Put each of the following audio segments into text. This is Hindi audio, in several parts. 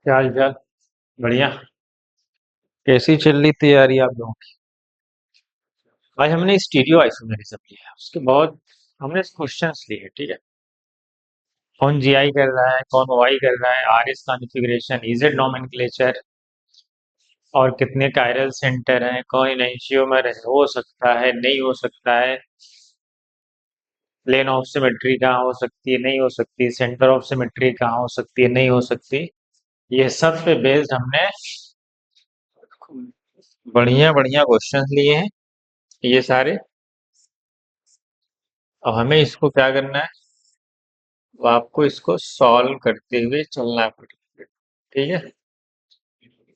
क्या हाल चाल। बढ़िया। कैसी चल रही तैयारी आप लोगों की? आज हमने स्टीरियो आइसोमेरिज्म लिया है, उसके बहुत हमने क्वेश्चंस लिए, ठीक है। कौन जीआई कर रहा है, कौन ओआई कर रहा है, R S configuration, EZ nomenclature, और कितने कायरल सेंटर हैं, कौन एंशियोमर है, हो सकता है नहीं हो सकता है, प्लेन ऑफ सिमेट्री कहाँ हो सकती है नहीं हो सकती, सेंटर ऑफ सिमेट्री कहाँ हो सकती है नहीं हो सकती। ये सब पे बेस्ड हमने बढ़िया बढ़िया क्वेश्चंस लिए हैं, ये सारे। और हमें इसको क्या करना है, तो आपको इसको सॉल्व करते हुए चलना पड़ेगा, ठीक है।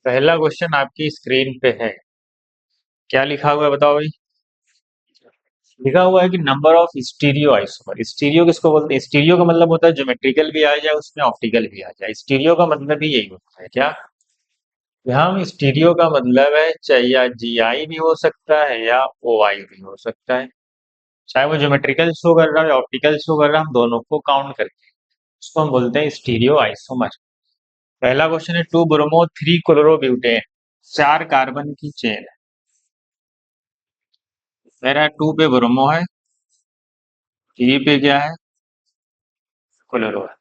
पहला क्वेश्चन आपकी स्क्रीन पे है। क्या लिखा हुआ है बताओ भाई? लिखा हुआ है कि number of stereo isomer. Stereo किसको बोलते हैं? स्टीरियो का मतलब होता है ज्योमेट्रिकल भी आ जाए उसमें, ऑप्टिकल भी आ जाए। स्टीरियो का मतलब ही यही होता है क्या? हम स्टीरियो का मतलब है चाहे या जीआई भी हो सकता है या ओआई भी हो सकता है, चाहे वो ज्योमेट्रिकल शो कर रहा है या ऑप्टिकल शो कर रहा है, हम दोनों को काउंट करके उसको हम बोलते हैं स्टीरियो आइसोमर। पहला क्वेश्चन है, टू ब्रोमो थ्री क्लोरोब्यूटेन, चार कार्बन की चेन है। मेरा टू पे ब्रोमो है, थ्री पे क्या है, क्लोरो है।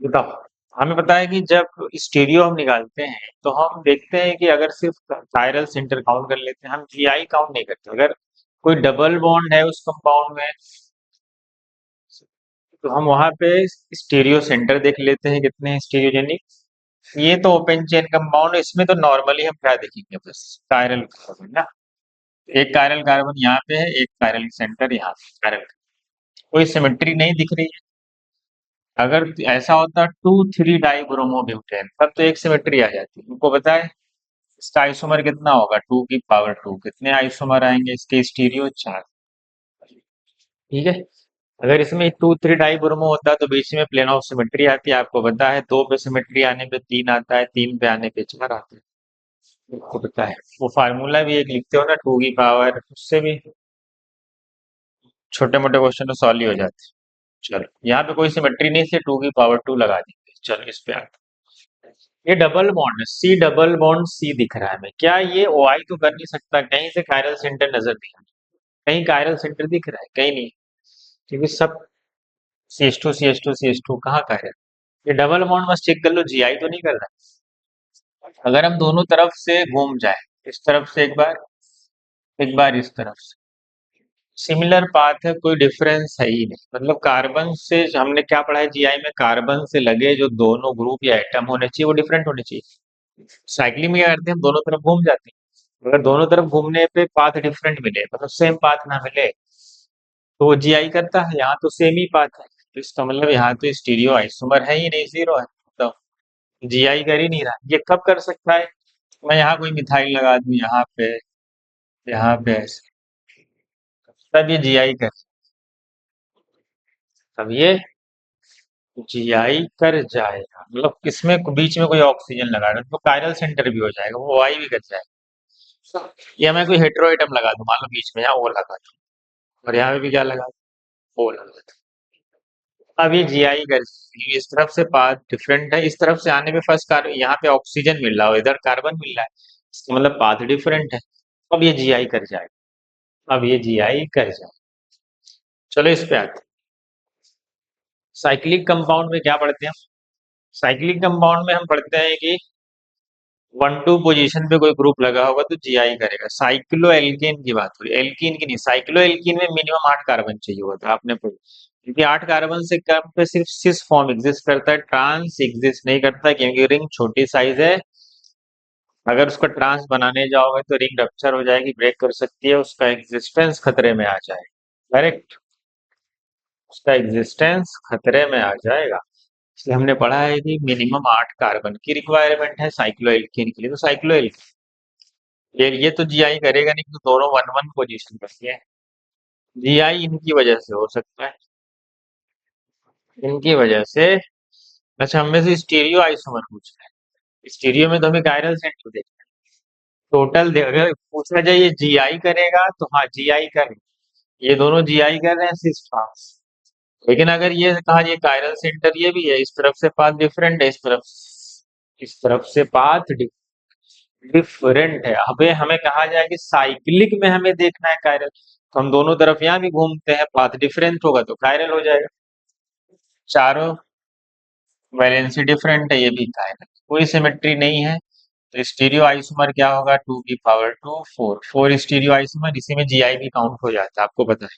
बताओ। हमें पता है कि जब स्टीरियो हम निकालते हैं तो हम देखते हैं कि अगर सिर्फ कायरल सेंटर काउंट कर लेते हैं, हम जीआई काउंट नहीं करते। अगर कोई डबल बॉन्ड है उस कंपाउंड में तो हम वहां पे स्टीरियो सेंटर देख लेते हैं, कितने हैं स्टीरियोजेनिक। ये तो ओपन चेन कंपाउंड है, इसमें तो नॉर्मली हम क्या देखेंगे, बस कायरल कार्बन ना। एक कायरल कार्बन यहाँ पे है, एक कायरल सेंटर यहाँ पे कायरल। कोई सिमेट्री नहीं दिख रही है। अगर ऐसा होता two three dibromobutane, तब तो एक सिमेट्री आ जाती। उनको पता है इसका आइसोमर कितना होगा, टू की पावर टू। कितने आइसोमर आएंगे इसके, स्टीरियो चार, ठीक है। अगर इसमें टू थ्री डाई ब्रोमो होता तो बीच में प्लेन ऑफ सिमेट्री आती। आपको पता है दो पे सिमेट्री आने पे तीन आता है, तीन पे आने पे चार आता है। आपको पता है वो फार्मूला भी एक लिखते हो ना, टू की पावर, उससे भी छोटे मोटे क्वेश्चन तो सॉल्व ही हो जाते हैं। चलो यहाँ पे कोई सिमेट्री नहीं, से टू की पावर टू लगा देंगे। चलो इस पे आते हैं। ये डबल बॉन्ड है, सी डबल बॉन्ड सी दिख रहा है हमें। क्या ये ओ आई तो कर नहीं सकता? कहीं से कायरल सेंटर नजर नहीं आ रहा। कहीं कायरल सेंटर दिख रहा है? कहीं नहीं, क्योंकि सब C H two C H two C H two, कहाँ कायरल। ये डबल बॉन्ड बस चेक कर लो, जीआई तो नहीं कर रहा है। अगर हम दोनों तरफ से घूम जाए, इस तरफ से एक बार इस तरफ से, सिमिलर पाथ है, कोई डिफरेंस है ही नहीं। मतलब कार्बन से हमने क्या पढ़ा है जीआई में, कार्बन से लगे जो दोनों ग्रुप या एटम होने चाहिए वो डिफरेंट होने चाहिए। साइक्लिंग में क्या करते हैं, हम दोनों तरफ घूम जाते हैं। अगर दोनों तरफ घूमने पे पाथ डिफरेंट मिले, मतलब सेम पाथ ना मिले, तो वो जीआई करता है। यहाँ तो सेम ही पाथ है, तो इसका मतलब यहाँ तो स्टीरियो आइसोमर है ही नहीं, जीरो है। तो जीआई कर ही नहीं रहा। ये कब कर सकता है? मैं यहाँ कोई मिथाइल लगा दूं यहाँ पे ऐसे, तब ये जीआई कर, तब ये जीआई कर जाएगा। मतलब किसमें बीच में कोई ऑक्सीजन लगा रहा है तो कायरल सेंटर भी हो जाएगा, वो ओआई भी कर जाएगा। या मैं कोई हेटेरो एटम लगा दूं, मान लो बीच में, यहाँ ओ लगा दूं, और यहाँ पे भी क्या लगा दूं, ओ लगा दूं। अब ये जीआई कर, इस तरफ से पाथ डिफरेंट है, इस तरफ से आने पे फर्स्ट कार्बन, यहाँ पे ऑक्सीजन मिल रहा है, इधर कार्बन मिल रहा है, इसका मतलब पाथ डिफरेंट है। अब ये जीआई कर जाएगा, अब ये जीआई कर जाएगा। चलो इस पे आते हैं। साइक्लिक कंपाउंड में क्या पढ़ते हैं हम? साइक्लिक कंपाउंड में हम पढ़ते हैं कि वन टू पोजीशन पे कोई ग्रुप लगा होगा तो जीआई करेगा। साइक्लो एल्केन की बात हो रही है, एल्कीन की नहीं। साइक्लो एल्कीन में मिनिमम आठ कार्बन चाहिए होता है, आपने पढ़ा, क्योंकि आठ कार्बन से कम पे सिर्फ सिस फॉर्म एग्जिस्ट करता है, ट्रांस एग्जिस्ट नहीं करता, क्योंकि रिंग छोटी साइज है। अगर उसका ट्रांस बनाने जाओगे तो रिंग रप्चर हो जाएगी, ब्रेक कर सकती है, उसका एग्जिस्टेंस खतरे में आ जाएगा। करेक्ट, उसका एग्जिस्टेंस खतरे में आ जाएगा। इसलिए हमने पढ़ा है कि मिनिमम आठ कार्बन की रिक्वायरमेंट है साइक्लोएल्केन के लिए। तो साइक्लोएल्केन ये तो जीआई करेगा नहीं, तो दोनों वन वन पोजीशन पर है। जीआई इनकी वजह से हो सकता है, इनकी वजह से। अच्छा, हमें से स्टीरियो आइसोमर पूछ रहा है। स्टीरियो में तो हमें कायरल सेंटर देखना है। टोटल अगर पूछा जाए ये जीआई करेगा तो हाँ जीआई कर, ये दोनों जीआई कर रहे हैं सिस ट्रांस। लेकिन अगर ये कहा ये कायरल सेंटर ये भी है, इस तरफ से पाथ डिफरेंट है, इस तरफ इस तरफ से पाथ डिफरेंट है। अबे हमें कहा जाए कि साइक्लिक में हमें देखना है कायरल, तो हम दोनों तरफ यहाँ भी घूमते हैं, पाथ डिफरेंट होगा तो कायरल हो जाएगा। चारों वैलेंसी डिफरेंट है, ये भी कायरल। कोई सिमेट्री नहीं है, तो स्टीरियो आइसोमर क्या होगा, 2 की पावर 2 4 4 स्टीरियो आइसोमर, इसी में जीआई भी काउंट हो जाता है, आपको पता है।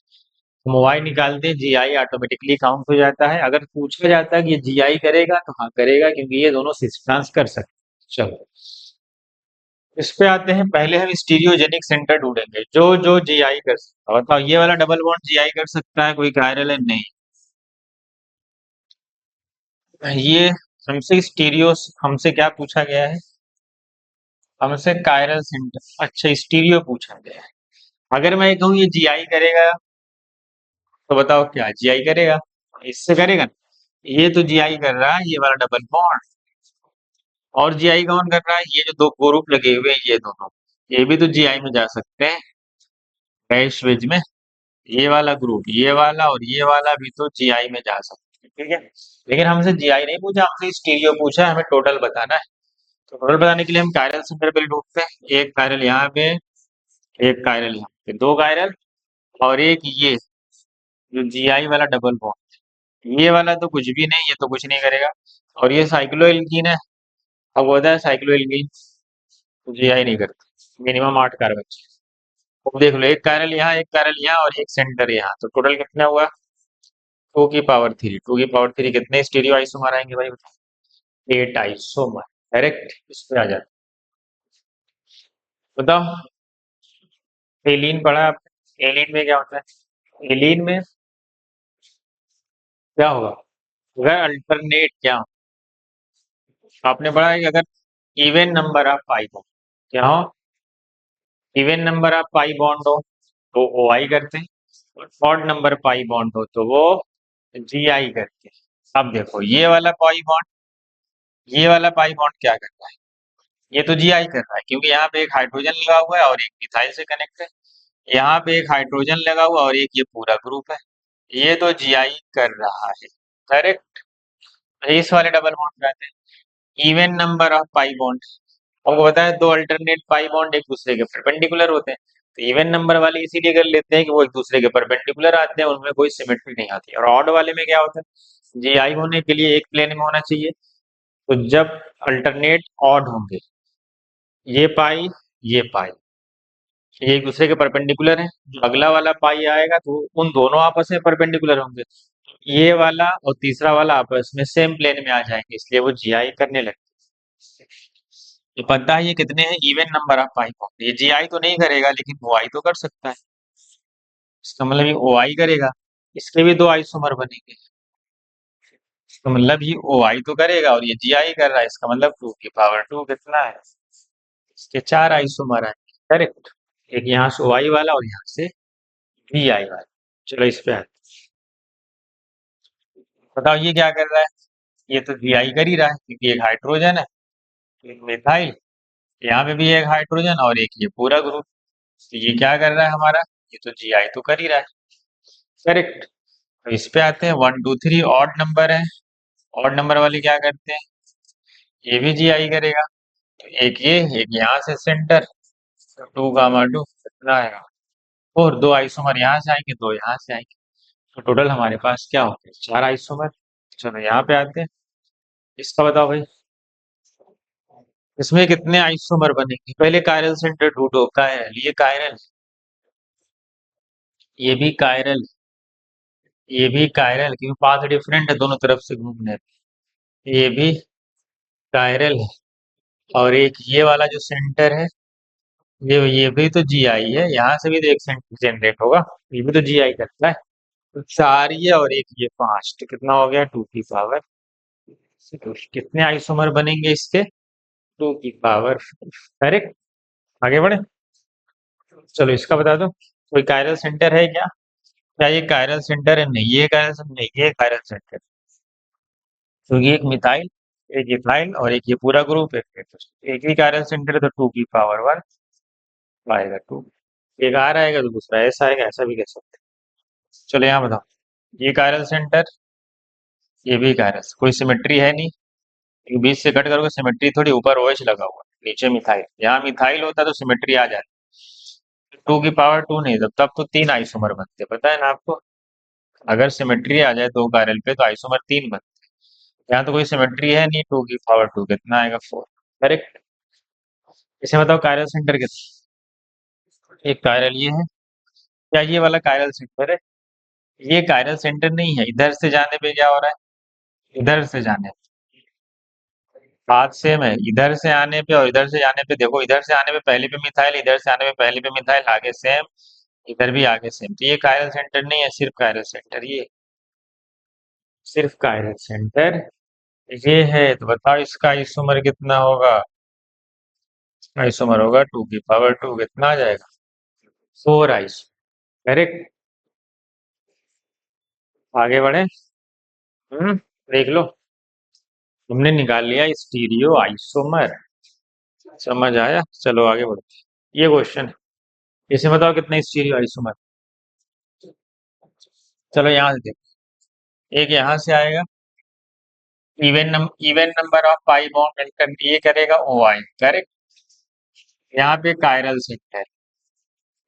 हम वाई निकालते हैं, जीआई ऑटोमेटिकली काउंट हो जाता है। अगर पूछा जाता है कि ये जीआई करेगा तो हाँ करेगा, क्योंकि ये दोनों सिस्टेंस कर सकते हैं। चलो इस पे आते हैं। पहले हम स्टीरियोजेनिक सेंटर ढूंढेंगे जो जो जीआई कर सकता है। बताओ ये वाला डबल बॉन्ड जीआई कर सकता है, कोई कायरल है नहीं। ये हमसे स्टीरियो, हमसे क्या पूछा गया है, हमसे कायरल सेंटर, अच्छा स्टीरियो पूछा गया है। अगर मैं कहूँ ये जीआई करेगा, तो बताओ क्या जीआई करेगा, इससे करेगा ना? ये तो जीआई कर रहा है, ये वाला डबल बॉन्ड। और जीआई कौन कर रहा है, ये जो दो ग्रुप लगे हुए हैं ये दोनों, ये भी तो जीआई में जा सकते हैं डैश वेज में। ये वाला ग्रुप, ये वाला और ये वाला भी तो जीआई में जा सकते हैं, ठीक है। लेकिन हमसे जीआई नहीं पूछा, हमसे स्टीरियो पूछा है, हमें टोटल बताना है। तो टोटल बताने के लिए हम कायरल सेंटर पे ढूंढते हैं। एक कायरल यहाँ पे, एक कायरल यहाँ पे, दो कायरल, और एक ये जो जीआई वाला डबल बॉन्ड, ये वाला तो कुछ भी नहीं, ये तो कुछ नहीं करेगा। और ये साइक्लोएल्कीन है, अब होता है साइक्लोएल्कीन, तो जीआई नहीं करता, मिनिमम 8 कार्बन चाहिए। अब देख लो, एक कायरल यहाँ, एक कायरल यहाँ और एक सेंटर यहाँ, तो टोटल कितना हुआ, 2 की पावर 3। 2 की पावर 3 कितने स्टीरियो आइसोमर आएंगे भाई बताओ, 8 आइसोमर। डायरेक्ट इस पे आ जाता। बताओ, एलीन पढ़ा आपने, एलीन में क्या होता है, एलीन में क्या होगा, अगर अल्टरनेट क्या हो, आपने पढ़ा है कि अगर even number of pi bond क्या हो, even number of pi bond हो तो ओ आई करते हैं, और ऑड नंबर पाई बॉन्ड हो तो वो जी आई करते हैं। अब देखो ये वाला पाई बॉन्ड क्या कर रहा है, ये तो जी आई कर रहा है, क्योंकि यहाँ पे एक हाइड्रोजन लगा हुआ है और एक मिथाइल से कनेक्ट है। यहाँ पे एक हाइड्रोजन लगा हुआ और एक ये पूरा ग्रुप है, ये तो जी आई कर रहा है, करेक्ट। इस वाले डबल बॉन्ड रहते हैं even number of pi bond. हमको पता है दो अल्टरनेट पाई बॉन्ड एक दूसरे के परपेंडिकुलर होते हैं, तो इवन नंबर वाले इसीलिए कर लेते हैं कि वो एक दूसरे के परपेंडिकुलर आते हैं, उनमें कोई सिमेट्री नहीं आती। और ऑड वाले में क्या होता है, जी आई होने के लिए एक प्लेन में होना चाहिए, तो जब अल्टरनेट ऑड होंगे, ये पाई ये पाई, ये एक दूसरे के परपेंडिकुलर है, जो अगला वाला पाई आएगा तो उन दोनों आपस में परपेंडिकुलर होंगे, ये वाला और तीसरा वाला आपस में सेम प्लेन में आ जाएंगे, इसलिए वो जीआई करने लगते हैं। तो पता है ये कितने हैं, even number of pi bond. ये जीआई तो नहीं करेगा लेकिन ओ आई तो कर सकता है, इसका मतलब ये ओ आई करेगा, इसके भी दो आइसोमर बनेंगे, इसका मतलब ये ओ आई तो करेगा और ये जी आई कर रहा है, इसका मतलब 2 की पावर 2 कितना है, इसके 4 आइसोमर आएंगे, करेक्ट। एक यहाँ से ओ आई वाला और यहाँ से वी आई वाला। चलो इस पे आते हैं। बताओ ये क्या कर रहा है, ये तो वी आई कर ही रहा है, क्योंकि एक हाइड्रोजन है, एक मिथाइल, यहाँ पे भी एक हाइड्रोजन और एक ये पूरा ग्रुप, तो ये क्या कर रहा है हमारा, ये तो जी आई तो कर ही रहा है, करेक्ट। तो इस पे आते हैं, 1 2 3 ऑड नंबर है, ऑड नंबर वाले क्या करते हैं, ये भी जी आई करेगा, तो एक ये, एक यहाँ से सेंटर, 2 गामा 2 कितना आएगा, और दो आइसोमर यहाँ से आएंगे, दो यहाँ से आएंगे, तो टोटल हमारे पास क्या होंगे, 4 आइसोमर। चलो यहाँ पे आते हैं, इसका बताओ भाई, इसमें कितने आइसोमर बनेंगे, पहले कायरल सेंटर ढूंढो, कायरल, ये कायरल, ये भी कायरल, ये भी कायरल, क्योंकि पाथ डिफरेंट है दोनों तरफ से घूमने पे। ये भी कायरल है, और एक ये वाला जो सेंटर है, ये भी तो जी आई है, यहाँ से भी तो एक सेंटर जनरेट होगा, ये भी तो जी आई करता है। तो 4 ये और एक ये 5, तो कितना हो गया, 2 की पावर, तो कितने आइसोमर बनेंगे इसके, 2 की पावर, करेक्ट। आगे बढ़े, चलो इसका बता दो, कोई कायरल सेंटर है क्या, क्या ये कायरल सेंटर है, नहीं ये कायरल सेंटर नहीं, ये कायरल सेंटर, तो ये एक मिथाइल, एक इथाइल और एक ये पूरा ग्रुप, एक ही कायरल सेंटर है, तो 2 की पावर 1 आएगा 2, एक आर आएगा तो दूसरा ऐसा आएगा, ऐसा भी कह सकते हैं। चलो यहाँ बताओ, ये कायरल सेंटर, ये भी कायरल, कोई सिमेट्री है नहीं, बीच से कट करोगे, सिमेट्री थोड़ी, ऊपर OH लगा हुआ है, नीचे मिथाइल। यहाँ मिथाइल होता तो सिमेट्री आ जाती। 2 की पावर 2 नहीं, तब तो 3 आइसोमर बनते, पता है ना आपको। अगर सिमेट्री आ जाए 2 कार्बन पे तो आइसोमर 3 बनते। यहाँ तो कोई सिमेट्री है नहीं, 2 की पावर 2 कितना आएगा, 4। करेक्ट। इसे बताओ कायरल सेंटर कितना। एक कायरल ये है, क्या ये वाला कायरल सेंटर है? ये कायरल सेंटर नहीं है। इधर से जाने पे क्या हो रहा है, इधर से जाने बात सेम है। इधर से आने पे और इधर से जाने पे देखो, इधर से आने पे पहले पे मिथाइल, इधर से आने पे पहले पे मिथाइल, आगे सेम, इधर भी आगे सेम। तो ये कायरल सेंटर नहीं है, सिर्फ कायरल सेंटर, ये सिर्फ कायरल सेंटर ये है। तो बताओ इसका आइसोमर कितना होगा। आइसोमर होगा 2 की पावर 2, कितना आ जाएगा, 4 आइसो। करेक्ट। आगे बढ़े। हम्म, देख लो, हमने निकाल लिया स्टीरियो आइसोमर। समझ आया, चलो आगे बढ़ो। ये क्वेश्चन है, इसे बताओ कितने स्टीरियो आइसोमर। चलो यहाँ से देखो, एक यहाँ से आएगा, even number of pi bond मिलकर ये करेगा OI। करेक्ट। यहाँ पे कायरल सेट है,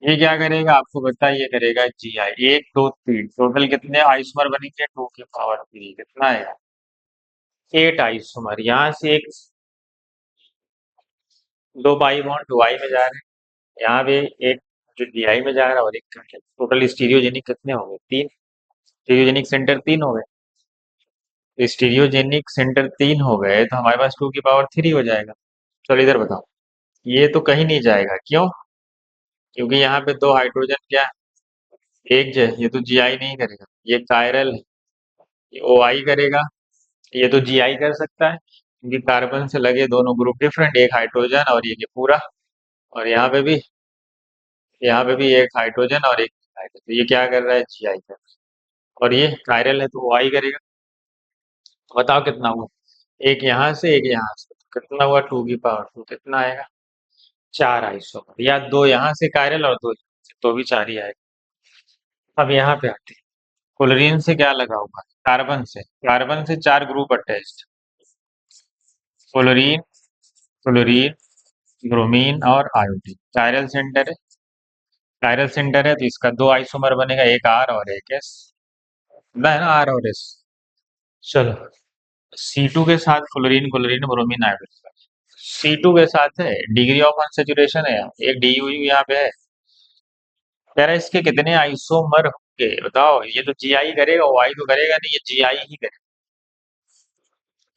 ये क्या करेगा आपको पता है, ये करेगा GI। 1 2 3 टोटल कितने आइसोमर बनेंगे, 2 की पावर 3, कितना आएगा, 8 आइसोमर। यहाँ से एक, 2 पाई बॉन्ड वाई में जा रहे हैं, यहाँ पे एक जो GI में जा रहा है और एक टोटल स्टीरियोजेनिक कितने हो गए, 3। स्टीरियोजेनिक सेंटर 3 हो गए। स्टीरियोजेनिक सेंटर 3 हो गए तो हमारे पास 2 की पावर 3 हो जाएगा। चलो इधर बताओ, ये तो कहीं नहीं जाएगा, क्यों? क्योंकि यहाँ पे 2 हाइड्रोजन क्या है, एक जो है, ये तो GI नहीं करेगा, ये कायरल है, ये OI करेगा। ये तो GI कर सकता है क्योंकि कार्बन से लगे दोनों ग्रुप डिफरेंट, एक हाइड्रोजन और ये पूरा। और यहाँ पे भी एक हाइड्रोजन और एक हाइड्रोजन, तो ये क्या कर रहा है, GI कर रहा है। और ये कायरल है तो OI करेगा। तो बताओ कितना हुआ, एक यहाँ से एक यहाँ से, तो कितना हुआ, 2 की पावर 2, कितना आएगा, 4 आइसोमर। या 2 यहाँ से कायरल और 2 यहाँ से, तो भी 4 ही आएगा। अब यहाँ पे आते हैं, क्लोरीन से क्या लगा हुआ है, कार्बन से 4 group attached, chlorine, chlorine, bromine और आयोडीन। कायरल सेंटर है तो इसका 2 आइसोमर बनेगा, एक R और एक S, है ना, R और S। चलो, C2 के साथ chlorine, chlorine, bromine, iodine. C2 के साथ है, डिग्री ऑफ अनसेचुरेशन है, एक DU यहाँ पे है। कह रहा है इसके कितने आइसोमर होंगे, बताओ। ये तो GI करेगा, OI तो करेगा नहीं, ये GI ही करेगा।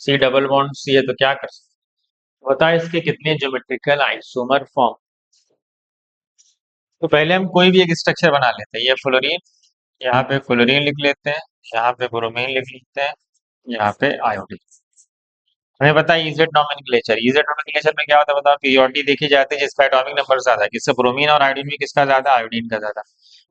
C डबल बॉन्ड C है तो क्या कर सकते, बताओ इसके कितने ज्योमेट्रिकल आइसोमर फॉर्म। तो पहले हम कोई भी एक स्ट्रक्चर बना लेते हैं, ये फ्लोरीन, यहाँ पे क्लोरीन लिख लेते हैं, यहाँ पे ब्रोमीन लिख लेते हैं, यहाँ पे आयोडीन। हमें पता है इजेड नोमेनक्लेचर में क्या होता है बताओ, पीरियोडिटी देखी जाती है जिसका एटॉमिक नंबर ज्यादा है, किससे, ब्रोमीन और आयोडीन में किसका ज्यादा, आयोडीन का ज्यादा।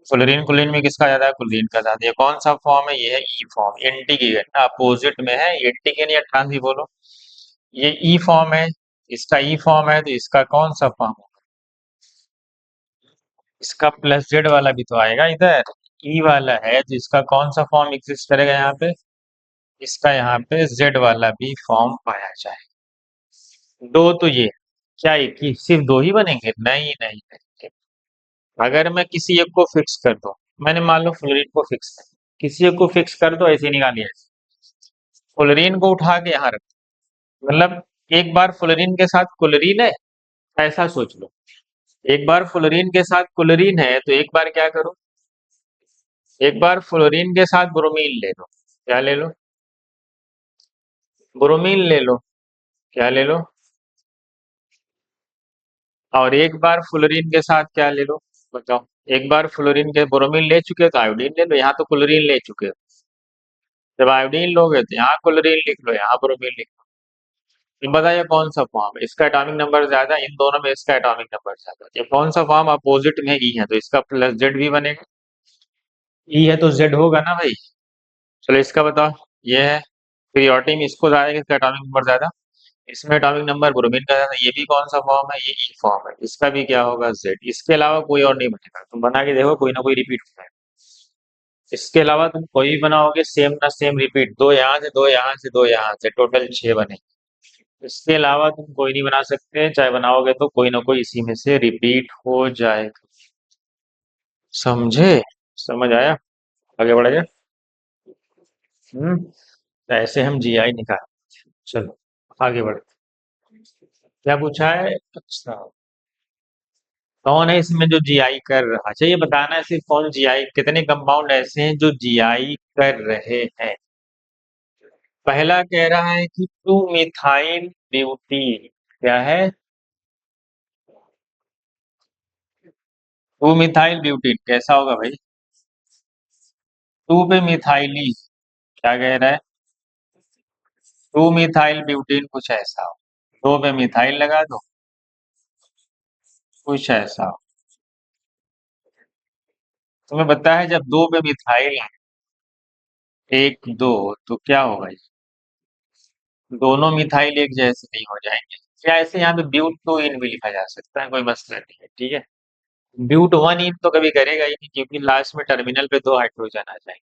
क्लोरीन क्लोरीन में किसका ज्यादा है, क्लोरीन का ज्यादा। ये कौन सा फॉर्म है, ये है ई फॉर्म, इंटीग्रेट, अपोजिट में है, इंटीग्रेट या ट्रांस भी बोलो। ये ई फॉर्म है, इसका ई फॉर्म है, तो इसका कौन सा फॉर्म होगा, इसका प्लस जेड वाला भी तो आएगा इधर, ई वाला है तो इसका कौन सा फॉर्म एग्जिस्ट करेगा यहाँ पे, इसका यहाँ पे जेड वाला भी फॉर्म पाया जाए। दो तो ये, क्या एक ही सिर्फ 2 ही बनेंगे, नहीं नहीं नहीं। अगर मैं किसी एक को फिक्स कर दूं, मैंने मान लो फ्लोरीन को फिक्स कर, किसी एक को फिक्स कर दो, ऐसे निकालिए, फ्लोरीन को उठा के यहाँ रख, मतलब एक बार फ्लोरीन के साथ क्लोरीन है, ऐसा सोच लो। एक बार फ्लोरीन के साथ क्लोरीन है तो एक बार क्या करो, एक बार फ्लोरीन के साथ ब्रोमीन ले लो, क्या ले लो, ब्रोमीन ले लो, क्या ले लो, और एक बार फ्लोरीन के साथ क्या ले लो, बताओ। एक बार फ्लोरीन के ब्रोमीन ले चुके हो तो आयोडीन ले लो, यहाँ तो क्लोरीन ले चुके हो, जब आयोडीन लोगे तो यहाँ क्लोरीन लिख लो, यहाँ ब्रोमीन लिख लो। तो बताइए कौन सा फॉर्म है, इसका एटॉमिक नंबर ज्यादा, इन दोनों में इसका एटॉमिक नंबर ज्यादा, ये कौन सा फॉर्म, अपोजिट में ई है तो इसका प्लस जेड भी बनेगा, ई है तो जेड होगा ना भाई। चलो इसका बताओ, ये है पीरियोडिक में इसको ज्यादा, इसका एटॉमिक नंबर ज्यादा, इसमें एटॉमिक नंबर ब्रोमीन का ज्यादा, ये भी कौन सा फॉर्म है, ये ई फॉर्म है, इसका भी क्या होगा, जेड। इसके अलावा कोई और नहीं बनेगा, तुम बना के देखो, कोई ना कोई रिपीट होता है। इसके अलावा तुम कोई भी बनाओगे, सेम ना सेम रिपीट, 2 यहाँ से 2 यहाँ से 2 यहाँ से, टोटल 6 बने। इसके अलावा तुम कोई नहीं बना सकते, चाहे बनाओगे तो कोई ना कोई इसी में से रिपीट हो जाएगा। समझे? समझ आया? आगे बढ़ गया। तो ऐसे हम जीआई निकाल। चलो आगे बढ़। क्या पूछा है? अच्छा, कौन है इसमें जो जीआई कर रहा? अच्छा, ये बताना है सिर्फ कौन जीआई, कितने कंपाउंड ऐसे हैं जो जीआई कर रहे हैं। पहला कह रहा है कि टू मिथाइल ब्यूटीन। क्या है? टू मिथाइल ब्यूटीन कैसा होगा भाई? टू पे मिथाइली। क्या कह रहा है? टू मिथाइल ब्यूटीन कुछ ऐसा हो। दो पे मिथाइल लगा दो, कुछ ऐसा हो। तुम्हें पता है जब दो पे मिथाइल है, एक दो, तो क्या होगा? दोनों मिथाइल एक जैसे नहीं हो जाएंगे। क्या ऐसे यहाँ पे ब्यूट टू इन भी लिखा जा सकता है, कोई मसला नहीं है, ठीक है। ब्यूट वन इन तो कभी करेगा ही नहीं, क्योंकि लास्ट में टर्मिनल पे दो हाइड्रोजन आ जाएंगे।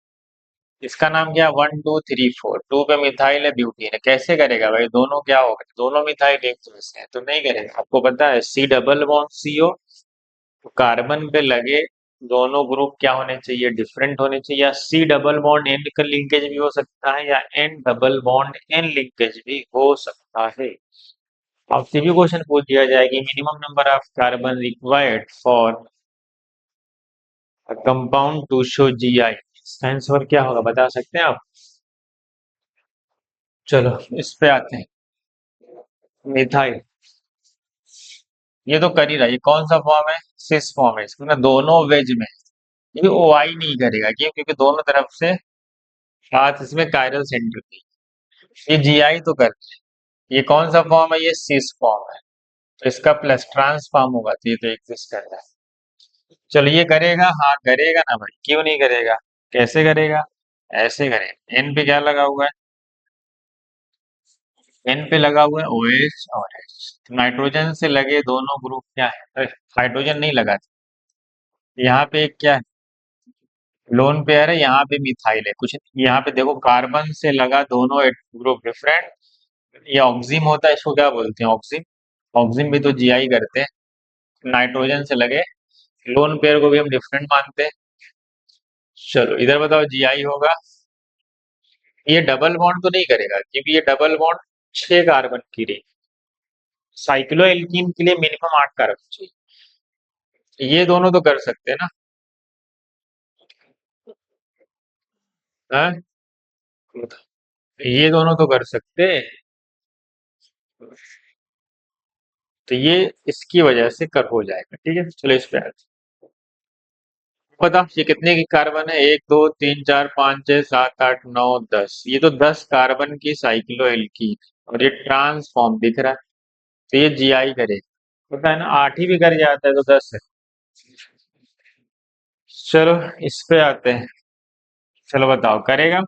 इसका नाम क्या? One two three four, two पे मिथाइल है, ब्यूटीन है, कैसे करेगा भाई? दोनों क्या होगा? दोनों मिथाइल एक जैसे हैं तो नहीं करेगा। आपको पता है सी डबल बॉन्ड सीओ, तो कार्बन पे लगे दोनों ग्रुप क्या होने चाहिए? डिफरेंट होने चाहिए। या सी डबल बॉन्ड एन का लिंकेज भी हो सकता है, या N double bond N linkage भी हो सकता है। आपसे भी क्वेश्चन पूछ दिया जाए कि minimum number of carbon required for a compound to show GI, इसका आंसर क्या होगा बता सकते हैं आप? चलो इस पे आते हैं। मिथाइल, ये तो कर ही रहा है। ये कौन सा फॉर्म है? सिस फॉर्म है, इसको ना दोनों वेज में। ये ओ आई नहीं करेगा, क्यों? क्योंकि दोनों तरफ से साथ इसमें कायरल सेंटर की। ये जी आई तो कर। ये कौन सा फॉर्म है? ये सिस फॉर्म है, तो इसका प्लस ट्रांस फॉर्म होगा, तो ये तो एग्जिस्ट कर रहा है। चलो ये करेगा, हाँ करेगा ना भाई, क्यों नहीं करेगा? कैसे करेगा? ऐसे करेगा। एन पे क्या लगा हुआ है? एन पे लगा हुआ है ओ एच और एच, तो नाइट्रोजन से लगे दोनों ग्रुप क्या है? हाइड्रोजन नहीं लगा। यहाँ पे एक क्या है? लोन पेयर है, यहाँ पे मिथाइल है कुछ। यहाँ पे देखो कार्बन से लगा दोनों ग्रुप डिफरेंट। ये ऑक्सिम होता है, इसको क्या बोलते हैं? ऑक्सिम। ऑक्सिम भी तो जीआई करते हैं। नाइट्रोजन से लगे लोन पेयर को भी हम डिफरेंट मानते हैं। चलो इधर बताओ जीआई होगा। ये डबल बॉन्ड तो नहीं करेगा, क्योंकि ये डबल बॉन्ड 6 कार्बन की रिंग। साइक्लोएल्कीन के लिए मिनिमम 8 कार्बन चाहिए। ये दोनों तो कर सकते हैं ना? हाँ? ये दोनों तो कर सकते हैं। तो ये इसकी वजह से कर हो जाएगा, ठीक है। चलो इस पे आते हैं। बता ये कितने की कार्बन है? एक दो तीन चार पाँच छह सात आठ नौ दस, ये तो 10 कार्बन की साइक्लोएल्कीन। और ये ट्रांसफॉर्म दिख रहा है, तो ये जीआई करेगा। पता है ना, 8 ही भी कर जाता है तो 10 है। चलो इस पे आते हैं। चलो बताओ करेगा।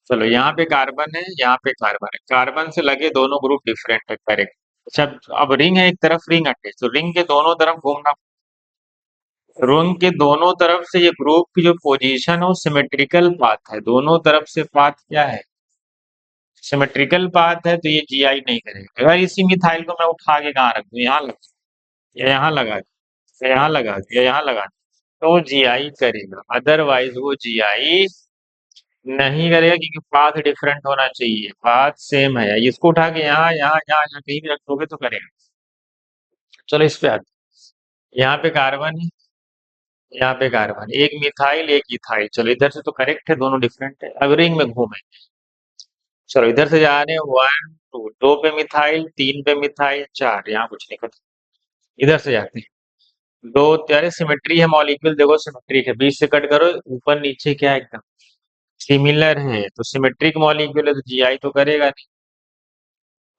चलो यहाँ पे कार्बन है, यहाँ पे कार्बन है, कार्बन से लगे दोनों ग्रुप डिफरेंट है, करेक्ट। अच्छा, अब रिंग है, एक तरफ रिंग अटैच, तो रिंग के दोनों तरफ घूमना। रिंग के दोनों तरफ से ये ग्रुप की जो पोजीशन है वो सिमेट्रिकल पाथ है। दोनों तरफ से पाथ क्या है? सिमेट्रिकल पाथ है, तो ये जीआई नहीं करेगा। अगर इसी मिथाइल को मैं उठा के कहाँ रख दूं? यहाँ लगा, या यहाँ लगा दूं, या यहाँ लगा दूं, या यहाँ लगा दूं, तो जीआई करेगा। अदरवाइज वो जीआई नहीं करेगा, क्योंकि पाथ डिफरेंट होना चाहिए। पाथ सेम है, इसको उठा के यहाँ यहाँ यहाँ यहाँ कहीं भी रख दोगे तो करेगा। चलो इस पे आते हैं। यहाँ पे कार्बन है, यहाँ पे कार्बन, एक मिथाइल एक इथाइल। चलो इधर से तो करेक्ट है, दोनों डिफरेंट है। अब रिंग में घूमे। चलो इधर से जा रहे हैं, वन टू, दो पे मिथाइल, तीन पे मिथाइल, चार, यहाँ कुछ नहीं करता। इधर से जाते हैं। दो त्यारे सिमेट्री है, मॉलिक्यूल देखो सिमेट्रिक है, बीच से कट करो, ऊपर नीचे क्या है? एकदम सिमिलर है, तो सिमेट्रिक मॉलिक्यूल है, तो जीआई तो करेगा नहीं।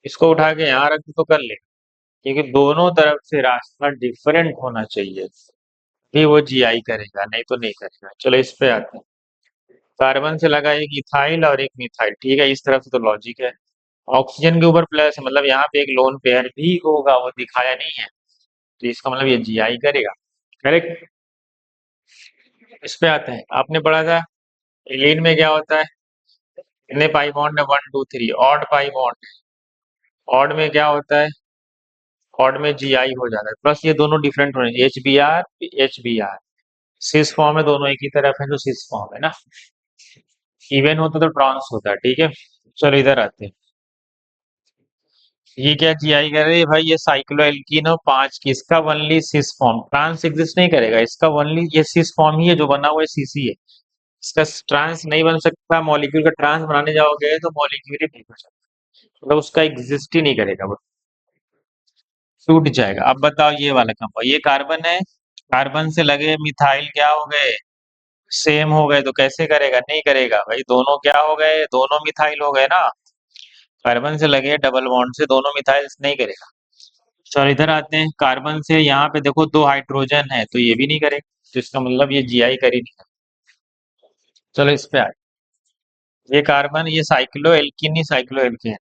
इसको उठा के यहाँ रख दो तो कर ले, क्योंकि दोनों तरफ से रास्ता डिफरेंट होना चाहिए, भी वो जीआई करेगा, नहीं तो नहीं करेगा। चलो इस पे आते हैं। कार्बन से लगा एक इथाइल और एक मिथाइल, ठीक है, इस तरफ से तो लॉजिक है। ऑक्सीजन के ऊपर प्लस है, मतलब यहाँ पे एक लोन पेयर भी होगा, वो दिखाया नहीं है, तो इसका मतलब ये जीआई करेगा। करेक्ट। इस पे आते हैं। आपने पढ़ा था एलीन में क्या होता है? कितने पाई बॉन्ड है? One two three, odd pi bond. Odd में क्या होता है? ऑड में जीआई हो जाता है, प्लस ये दोनों डिफरेंट होने, H B R cis form है, दोनों एक ही तरफ है, जो सिस फॉर्म है ना। इवन होता तो ट्रांस होता है, ठीक है। चलो इधर आते हैं। ये क्या जीआई कर रही है भाई, ये साइक्लोएल्कीन और 5 की, इसका only cis form, trans exist नहीं करेगा, इसका ओनली ये सिस फॉर्म ही है, जो बना हुआ है सीसी है। इसका ट्रांस नहीं बन सकता, मॉलिक्यूल का ट्रांस बनाने जाओगे तो मॉलिक्यूल ही नहीं बन सकता, मतलब उसका एग्जिस्ट ही नहीं करेगा वो, टूट जाएगा। अब बताओ ये वाला कंपाउंड, ये कार्बन है, कार्बन से लगे मिथाइल क्या हो गए, सेम हो गए, तो कैसे करेगा, नहीं करेगा भाई, दोनों क्या हो गए, दोनों मिथाइल हो गए ना। कार्बन से लगे डबल बॉन्ड से दोनों मिथाइल नहीं करेगा। चलो इधर आते हैं, कार्बन से यहाँ पे देखो दो हाइड्रोजन है, तो ये भी नहीं करेगा, तो इसका मतलब ये जीआई कर ही नहीं है। चलो इस पे आ, ये कार्बन, ये साइक्लो एल्किन ही साइक्लो एल्किन है,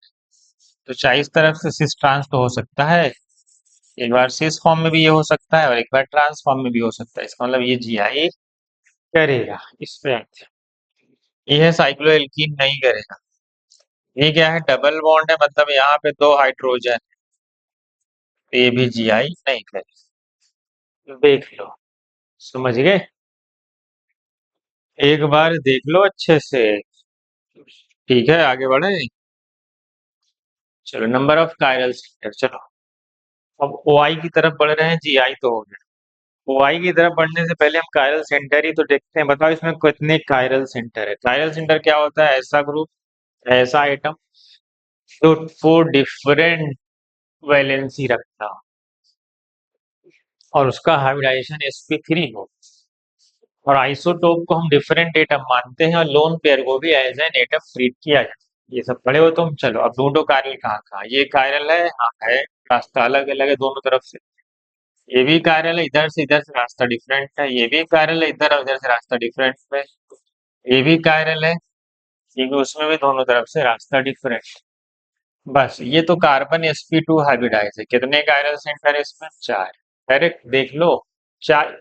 तो चाहे इस तरफ से सिस ट्रांस तो हो सकता है, एक बार सिस फॉर्म में भी ये हो सकता है और एक बार ट्रांस फॉर्म में भी हो सकता है, इसका मतलब ये जीआई करेगा। इस पे आते हैं। ये है साइक्लो एल्किन नहीं करेगा। ये क्या है, डबल बॉन्ड है, मतलब यहाँ पे दो हाइड्रोजन, तो ये भी जीआई नहीं करेगा। देख लो, समझ गए, एक बार देख लो अच्छे से। ठीक है, आगे बढ़े। चलो नंबर ऑफ कायरल सेंटर, चलो अब ओआई की तरफ बढ़ रहे हैं, जीआई तो हो गया। ओआई की तरफ बढ़ने से पहले हम कायरल सेंटर ही तो देखते हैं, बताओ इसमें कितने कायरल सेंटर है। कायरल सेंटर क्या होता है, ऐसा ग्रुप, ऐसा आइटम जो फोर डिफरेंट वैलेंसी रखता हो और उसका हाइब्रिडाइजेशन sp3 हो, और आइसोटोप को हम डिफरेंट एटम मानते हैं और लोन पेयर को भी एज एन एटम ट्रीट किया जाता है। ये सब पढ़े हो तुम। चलो अब ढूंढो कायरल कहाँ कहाँ, ये कायरल है, हाँ है, रास्ता अलग अलग है दोनों तरफ से। ये भी कायरल है, इधर से रास्ता डिफरेंट है, ये भी कायरल है, इधर और इधर से रास्ता डिफरेंट है। ये भी कायरल है, क्योंकि उसमें भी दोनों तरफ से रास्ता डिफरेंट। बस ये तो कार्बन sp2 हाइब्रिडाइज है, कितने कायरल सेंटर है इसमें, 4। डायरेक्ट देख लो, 4।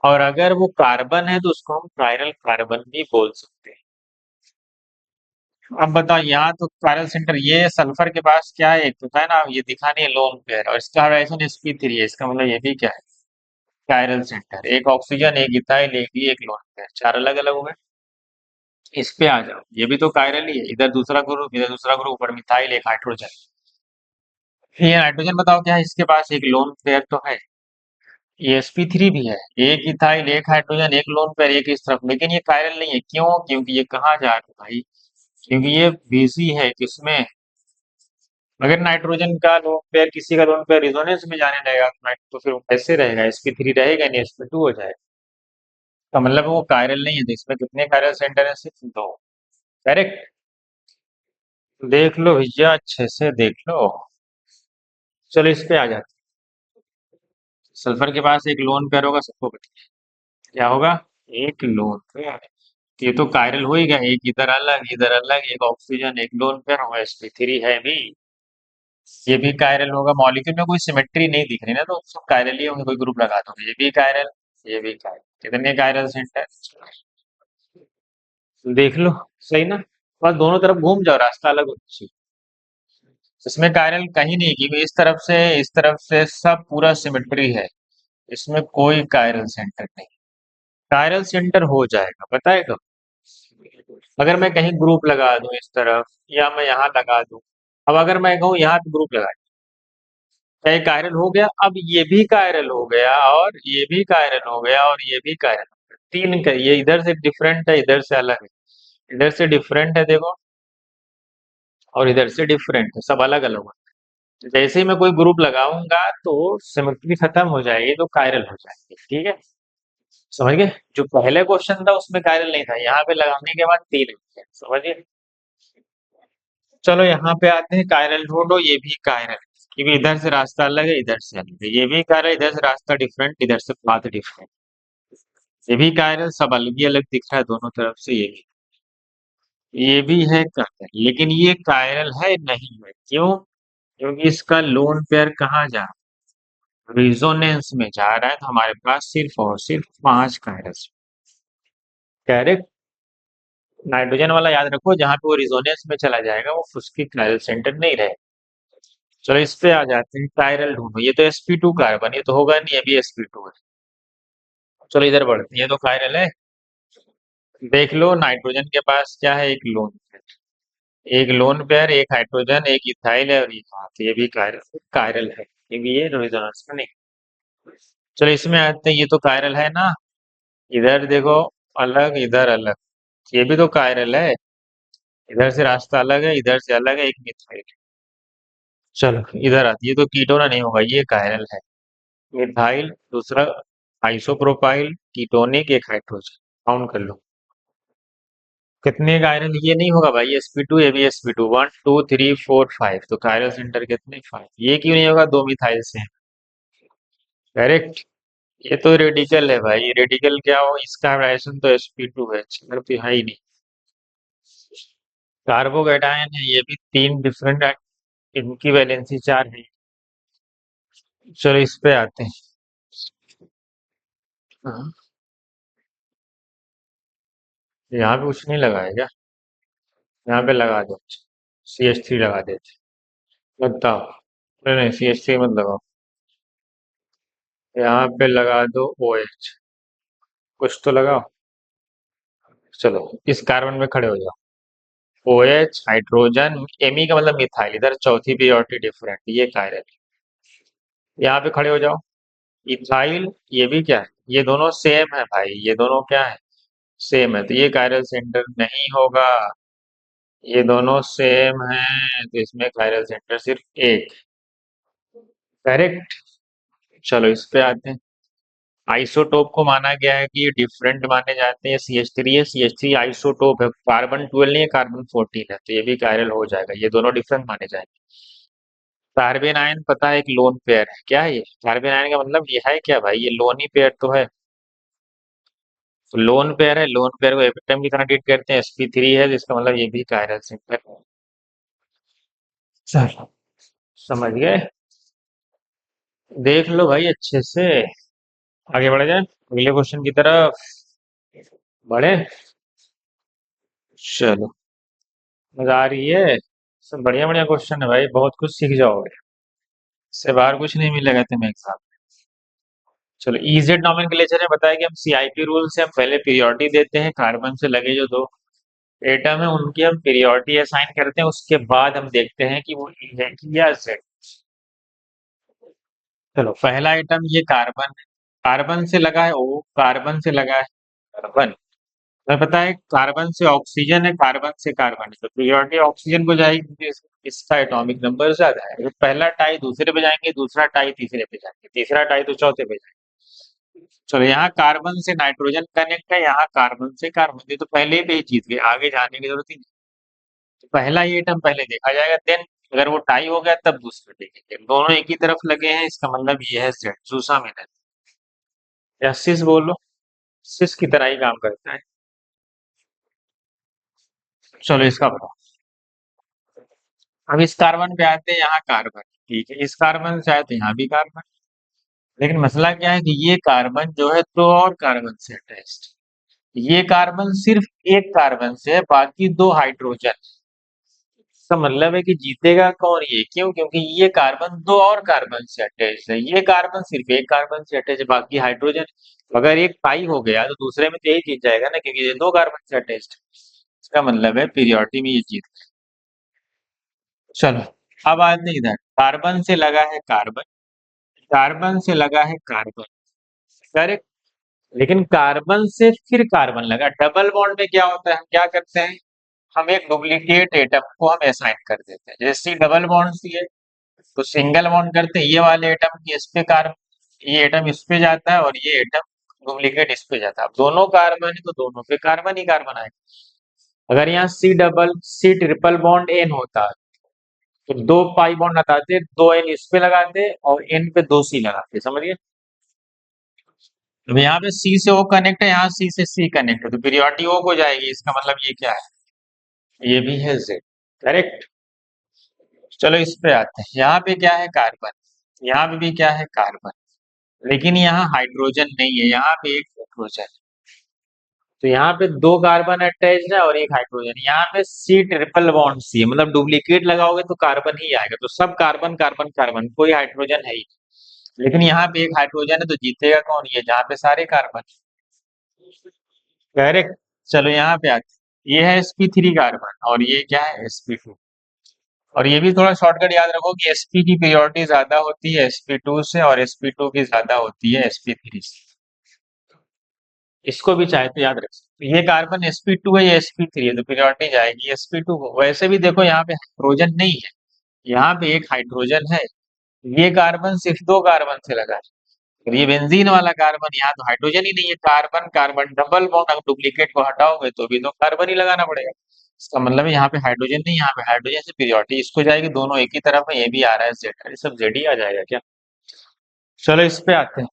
और अगर वो कार्बन है तो उसको हम कायरल कार्बन भी बोल सकते हैं। अब बताओ, यहाँ तो कायरल सेंटर, ये सल्फर के पास क्या है, एक तो है ना, ये दिखा नहीं है लोन पेयर, और इसका हाइब्रिडाइजेशन sp3 है, इसका मतलब ये भी क्या है, कायरल सेंटर, एक ऑक्सीजन, एक इथाइल, एक लोन पेयर, 4 अलग अलग हो गए। इस पे आ जाओ, ये भी तो कायरल ही है, इधर दूसरा ग्रुप, इधर दूसरा ग्रुप, ऊपर मिथाइल, एक हाइड्रोजन। ये नाइट्रोजन बताओ क्या है, इसके पास एक लोन पेयर तो है, ये sp3 भी है, एक इथाइल, एक हाइड्रोजन, एक लोन पेयर, एक इस तरफ, लेकिन ये कायरल नहीं है, क्यों, क्योंकि ये कहाँ जा रहा है भाई, क्योंकि ये बिजी है किसमें, अगर नाइट्रोजन का लोन पेयर, किसी का लोन पेयर रिजोनेंस में जाने लगेगा तो फिर वो कैसे रहेगा, sp3 रहेगा नहीं, sp2 हो जाएगा, तो मतलब वो कायरल नहीं है, तो इसमें कितने कायरल सेंटर है, सिर्फ 2। करेक्ट, देख लो भैया अच्छे से देख लो। चलो इस पे आ जाते हैं। सल्फर के पास एक लोन पेयर होगा, सबको पता है क्या होगा, एक लोन पेयर। ये तो कायरल हो ही गया, एक इधर अलग, एक ऑक्सीजन, एक लोन पेयर होगा, sp3 है भी, ये भी कायरल होगा, मॉलिक्यूल में कोई सिमेट्री नहीं दिख रही ना, तो सब कायरल ही होंगे, कोई ग्रुप लगा दो, ये भी कायरल, ये भी कायरल, कितने कायरल सेंटर, देख लो, सही ना। बस दोनों तरफ घूम जाओ, रास्ता अलग होना चाहिए। इसमें कायरल कहीं नहीं, क्योंकि इस तरफ से सब पूरा सिमेट्री है, इसमें कोई कायरल सेंटर नहीं। कायरल सेंटर हो जाएगा, पता है कब, अगर मैं कहीं ग्रुप लगा दूं इस तरफ, या मैं यहाँ लगा दूं, अब अगर मैं कहूँ यहाँ पे ग्रुप लगा, क्या ये कायरल हो गया, अब ये भी कायरल हो गया, और ये भी कायरल हो गया, और ये भी कायरल हो गया, तीन का, ये इधर से डिफरेंट है, इधर से अलग है, इधर से डिफरेंट है देखो, और इधर से डिफरेंट है, सब अलग अलग है। जैसे ही मैं कोई ग्रुप लगाऊंगा तो सिमेट्री खत्म हो जाएगी, तो कायरल हो जाएगी, ठीक है, समझ गए। जो पहले क्वेश्चन था उसमें कायरल नहीं था, यहाँ पे लगाने के बाद तीन है, समझिए। चलो यहाँ पे आते हैं, कायरल ढूंढो, ये भी कायरल, क्योंकि इधर से रास्ता अलग है, इधर से अलग है, ये भी कायरल, इधर से रास्ता डिफरेंट, इधर से पाथ डिफरेंट, ये भी कायरल, सब अलग ही अलग दिख रहा है दोनों तरफ से, ये भी है कायरल, लेकिन ये कायरल है नहीं है, क्यों, क्योंकि इसका लोन पेयर कहाँ जा रहा है, रिजोनेंस में जा रहा है, तो हमारे पास सिर्फ और सिर्फ 5 कायरल। करेक्ट, नाइट्रोजन वाला याद रखो, जहां पे वो रिजोनेंस में चला जाएगा वो उसकी कायरल सेंटर नहीं रहेगा। चलो इस पे आ जाते हैं, कायरल ढूंढो। ये तो sp2 कार्बन, ये तो होगा नहीं, अभी sp2 है। चलो इधर बढ़ते हैं, ये तो कायरल है। देख लो नाइट्रोजन के पास क्या है, एक लोन पेयर, एक लोन पेयर, एक हाइड्रोजन, एक इथाइल है, और ये हाँ, तो ये भी कायरल कायरल है, क्योंकि ये रेजोनेंस में नहीं। चलो इसमें आते हैं, ये तो कायरल है ना। इधर देखो, अलग इधर अलग, ये भी तो कायरल है। इधर से रास्ता अलग है, इधर से अलग है, एक मिथाइल। चलो इधर आती, ये तो कीटोन नहीं होगा, ये कायरल है। मिथाइल, दूसरा आइसोप्रोपाइल, कीटोनिक, एक हाइड्रोजन। काउंट कर लो कितने कायरल, ये नहीं होगा भाई, sp2 ये भी sp2, 1 2 3 4 5, तो कायरल सेंटर कितने, 5। ये क्यों नहीं होगा, दो मिथाइल से। करेक्ट। ये तो रेडिकल है भाई, रेडिकल क्या हो, इसका राइसन तो sp2 है, चलो तो है ही नहीं। कार्बोकेटायन है, ये भी तीन डिफरेंट, इनकी वैलेंसी 4 है। चलो इस पे आते हैं। हाँ, यहाँ पे कुछ नहीं लगा है क्या, यहाँ पे लगा दो, CH3 लगा देते। बताओ, नहीं नहीं CH3 मत लगाओ, यहाँ पे लगा दो OH, कुछ तो लगाओ। चलो इस कार्बन में खड़े हो जाओ, OH हाइड्रोजन, Me का मतलब मिथाइल, इधर चौथी प्रियोरिटी डिफरेंट, ये कायरल। यहाँ पे खड़े हो जाओ, इथाइल, ये भी क्या है, ये दोनों सेम है भाई, ये दोनों क्या है, सेम है, तो ये कायरल सेंटर नहीं होगा। ये दोनों सेम हैं, तो इसमें कायरल सेंटर सिर्फ एक। करेक्ट। चलो इस पे आते हैं। आइसोटोप को माना गया है कि ये डिफरेंट माने जाते हैं, CH3 है, CH3 आइसोटोप है, कार्बन 12 नहीं है, कार्बन 14 है, तो ये भी कायरल हो जाएगा, ये दोनों डिफरेंट माने जाएंगे। कार्बन आयन पता है, एक लोन पेयर है, क्या है ये, कार्बन आयन का मतलब ये है क्या भाई, ये लोन ही पेयर तो है। तो लोन पेयर है, लोन पेयर को एटम की तरह ट्रीट करते हैं, sp3 है, जिसका मतलब ये भी कायरल सेंटर है। चलो समझ गए, देख लो भाई अच्छे से। आगे बढ़ जाए अगले क्वेश्चन की तरफ, बढ़े। चलो, मजा आ रही है, सब बढ़िया बढ़िया क्वेश्चन है भाई, बहुत कुछ सीख जाओगे, इससे बाहर कुछ नहीं मिलेगा तुम्हें एग्जाम में। चलो इजेड नॉमेनक्लेचर में बताया कि हम CIP रूल से हम पहले पीरियोडिटी देते हैं, कार्बन से लगे जो दो एटम है उनकी हम पीरियोडिटी असाइन करते हैं, उसके बाद हम देखते हैं कि वो E है कि या Z। चलो पहला आइटम ये कार्बन है, कार्बन से लगा है O, कार्बन से लगा है कार्बन, तुम्हें पता है कार्बन से ऑक्सीजन है, कार्बन से कार्बन है, तो प्रियोरिटी ऑक्सीजन को जाएगी क्योंकि इसका एटॉमिक नंबर ज्यादा है, तो पहला टाई दूसरे पे जाएंगे, दूसरा टाई तीसरे पे जाएंगे, तीसरा टाई तो चौथे पे जाएंगे। चलो यहाँ कार्बन से नाइट्रोजन कनेक्ट है, यहाँ कार्बन से कार्बन, ये तो पहले पे ही जीत गए, आगे जाने की जरूरत ही नहीं। तो पहला ये आइटम पहले देखा जाएगा, देन अगर वो टाई हो गया तब दूसरा देखेंगे, दोनों एक ही तरफ लगे हैं, इसका मतलब ये है सेट जूसा में, या सिस बोलो, सिस की तरह ही काम करता है। चलो इसका बताओ, अब इस कार्बन पे आते हैं, यहाँ कार्बन, ठीक है, इस कार्बन से आए तो यहाँ भी कार्बन, लेकिन मसला क्या है कि ये कार्बन जो है दो और कार्बन से अटैच्ड, ये कार्बन सिर्फ एक कार्बन से है, बाकी दो हाइड्रोजन। इसका मतलब है कि जीतेगा कौन, ये क्यों, क्योंकि ये कार्बन दो और कार्बन से अटैच्ड है, ये कार्बन सिर्फ एक कार्बन से अटैच है, बाकी हाइड्रोजन। अगर एक पाई हो गया तो दूसरे में तो यही जीत जाएगा ना, क्योंकि ये दो कार्बन से अटैच्ड। इसका मतलब है पीरियोडिटी में ये जीत गया। चलो अब आते हैं इधर, कार्बन से लगा है कार्बन, कार्बन से लगा है कार्बन, करेक्ट, लेकिन कार्बन से फिर कार्बन लगा, डबल बॉन्ड में क्या होता है, हम क्या करते हैं, हम एक डुप्लीकेट एटम को हम असाइन कर देते हैं, जैसे डबल बॉन्ड सी है तो सिंगल बॉन्ड करते हैं, ये वाले एटम की इस पे कार्बन, ये एटम इस पे जाता है, और ये एटम डुप्लीकेट इस पे जाता है, अब दोनों कार्बन है तो दोनों पे कार्बन ही कार्बन आएगा। अगर यहाँ C ट्रिपल बॉन्ड N होता तो दो पाई बॉन्ड हटाते, दो N इस पे लगाते और N पे दो C लगाते, समझिए। अब यहाँ पे C से O कनेक्ट है, यहाँ C से C कनेक्ट है, तो पीरियोडिटी O को जाएगी, इसका मतलब ये क्या है, ये भी है Z। करेक्ट। चलो इस पे आते हैं, यहाँ पे क्या है कार्बन, यहाँ पे भी क्या है कार्बन, लेकिन यहाँ हाइड्रोजन नहीं है, यहाँ पे एक हाइड्रोजन, तो यहाँ पे दो कार्बन अटैच है और एक हाइड्रोजन। यहाँ पे सी ट्रिपल बॉन्ड सी, मतलब डुप्लीकेट लगाओगे तो कार्बन ही आएगा, तो सब कार्बन कार्बन कार्बन, कोई हाइड्रोजन है ही नहीं। लेकिन यहाँ पे एक हाइड्रोजन है तो जीतेगा कौन? ये जहाँ पे सारे कार्बन। करेक्ट। चलो यहाँ पे आते, ये है sp3 कार्बन और ये क्या है sp2। और ये भी थोड़ा शॉर्टकट याद रखो कि sp की पीरियोडिटी ज्यादा होती है sp2 से और sp2 की ज्यादा होती है sp3 से। इसको भी चाहे तो याद रख सकते हो। ये कार्बन sp2 है, ये sp3 है, तो पीरियोडिटी जाएगी sp2 को। वैसे भी देखो यहाँ पे हाइड्रोजन नहीं है, यहाँ पे एक हाइड्रोजन है। ये कार्बन सिर्फ दो कार्बन से लगा है, और ये बेंजीन वाला कार्बन, यहाँ तो हाइड्रोजन ही नहीं है। कार्बन कार्बन डबल बॉन्ड, अगर डुप्लीकेट को हटाओगे तो भी तो कार्बन ही लगाना पड़ेगा। इसका मतलब है यहाँ पे हाइड्रोजन नहीं, यहाँ पे हाइड्रोजन से पीरियोडिटी इसको जाएगी, दोनों एक ही तरफ है। ये भी आ रहा है जेड, ये सब जेड ही आ जाएगा क्या? चलो इस पे आते हैं।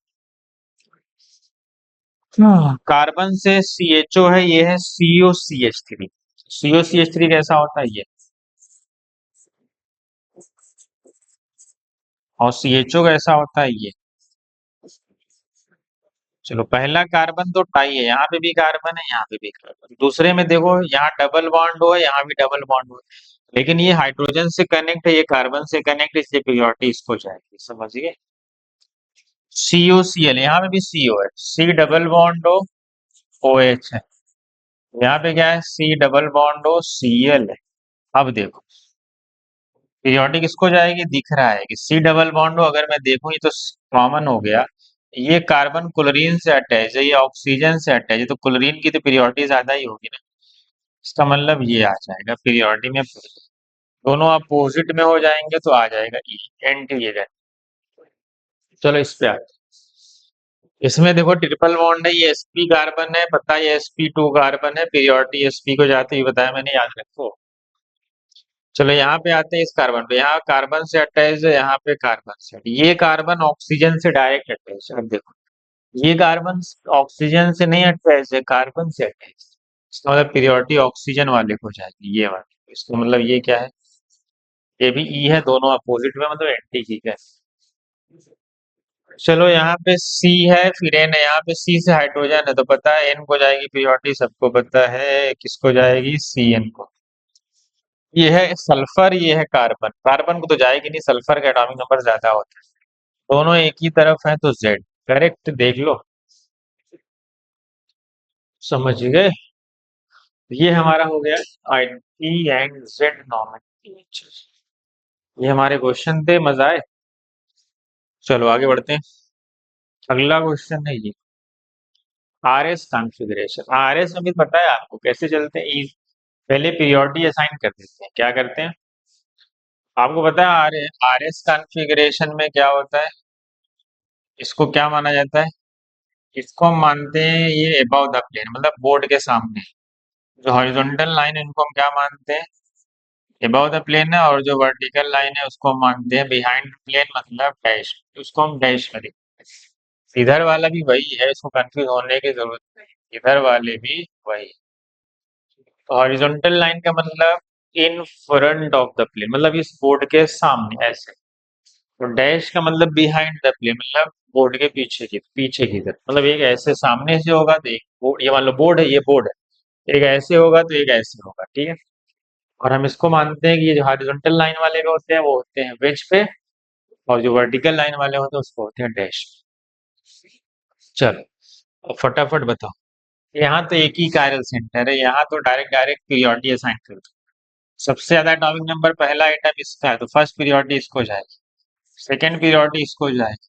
कार्बन से CHO है, ये है COCH3। COCH3 कैसा होता है ये, और CHO कैसा होता है ये। चलो पहला कार्बन तो टाई है, यहाँ पे भी कार्बन है, यहाँ पे भी कार्बन। दूसरे में देखो, यहाँ डबल बॉन्ड हो, यहाँ भी डबल बॉन्ड हो, लेकिन ये हाइड्रोजन से कनेक्ट है, ये कार्बन से कनेक्ट है, इसलिए प्रियोरिटी इसको जाएगी। समझिए। COCl, यहाँ पे भी CO है, C डबल बॉन्ड हो, OH है। यहाँ पे क्या है, C डबल बॉन्ड हो, Cl है। अब देखो पीरियोडिक किसको जाएगी, दिख रहा है कि C डबल बॉन्ड हो। अगर मैं देखूं ये तो कॉमन हो गया, ये कार्बन क्लोरीन से अटैच है, ये ऑक्सीजन से अटैच है, तो क्लोरीन की तो पीरियोडिटी ज्यादा ही होगी ना। इसका मतलब ये आ जाएगा पीरियोडिटी में, दोनों अपोजिट में हो जाएंगे तो आ जाएगा ई, एंटी ये रहेगा। चलो इस पे आते हैं। इसमें देखो ट्रिपल बॉन्ड है, ये sp कार्बन है, पता है ये sp2 कार्बन है, पीरियोडिटी sp को जाते ही बताया मैंने, याद रखो। चलो यहाँ पे आते हैं इस कार्बन पे, यहाँ कार्बन से अटैच है, यहाँ पे कार्बन से, ये कार्बन ऑक्सीजन से डायरेक्ट अटैच है। अब देखो ये कार्बन ऑक्सीजन से नहीं अटैच है, कार्बन से अटैच। इसका मतलब पीरियोडिटी ऑक्सीजन वाले को जाएगी, ये वाले। इसका मतलब ये क्या है, ये भी ई है, दोनों अपोजिट में, मतलब एंटी की है। चलो यहाँ पे सी है, फिर एन है, यहाँ पे सी से हाइड्रोजन है तो पता है एन को जाएगी पीरियोडिटी, सबको पता है किसको जाएगी, सी एन को। ये है सल्फर, ये है कार्बन, कार्बन को तो जाएगी नहीं, सल्फर का एटॉमिक नंबर ज्यादा होता है। दोनों एक ही तरफ है तो जेड। करेक्ट, देख लो। समझ गए। ये हमारा हो गया I P and Z normal. ये हमारे क्वेश्चन थे, मजा आए। चलो आगे बढ़ते हैं। अगला क्वेश्चन है ये, RS कॉन्फ़िगरेशन। RS में भी पता है आपको कैसे चलते हैं, पहले पीरियोडिटी असाइन कर देते हैं। क्या करते हैं, आपको पता है RS कॉन्फ़िगरेशन में क्या होता है, इसको क्या माना जाता है, इसको हम मानते हैं ये अबव द प्लेन, मतलब बोर्ड के सामने। जो हॉरिजॉन्टल लाइन है इनको हम क्या मानते हैं, अबव द प्लेन है, और जो वर्टिकल लाइन है उसको हम मानते हैं बिहाइंड प्लेन, मतलब डैश, उसको हम डैश में लिखते हैं। इधर वाला भी वही है, इसको कंफ्यूज होने की जरूरत नहीं, इधर वाले भी वही। हॉरिजॉन्टल लाइन का मतलब in front of the plane, मतलब इस बोर्ड के सामने ऐसे। तो डैश का मतलब बिहाइंड द प्लेन, मतलब बोर्ड के पीछे की तरफ, मतलब एक ऐसे सामने से होगा तो एक बोर्ड, ये मान लो बोर्ड है, ये बोर्ड है, एक ऐसे होगा तो एक ऐसे होगा, ठीक है। और हम इसको मानते हैं कि ये जो हॉरिजॉन्टल लाइन वाले में होते हैं वो होते हैं वेज पे, और जो वर्टिकल लाइन वाले होते हैं उसको होते हैं डैश। चलो अब फटाफट बताओ। यहाँ तो एक ही कायरल सेंटर है, यहाँ तो डायरेक्ट डायरेक्ट पीरियोडिटी असाइन कर दो। सबसे ज्यादा एटॉमिक नंबर पहला आइटम इसका है तो फर्स्ट पीरियोडिटी इसको जाएगी, सेकेंड पीरियोडिटी इसको जाएगी,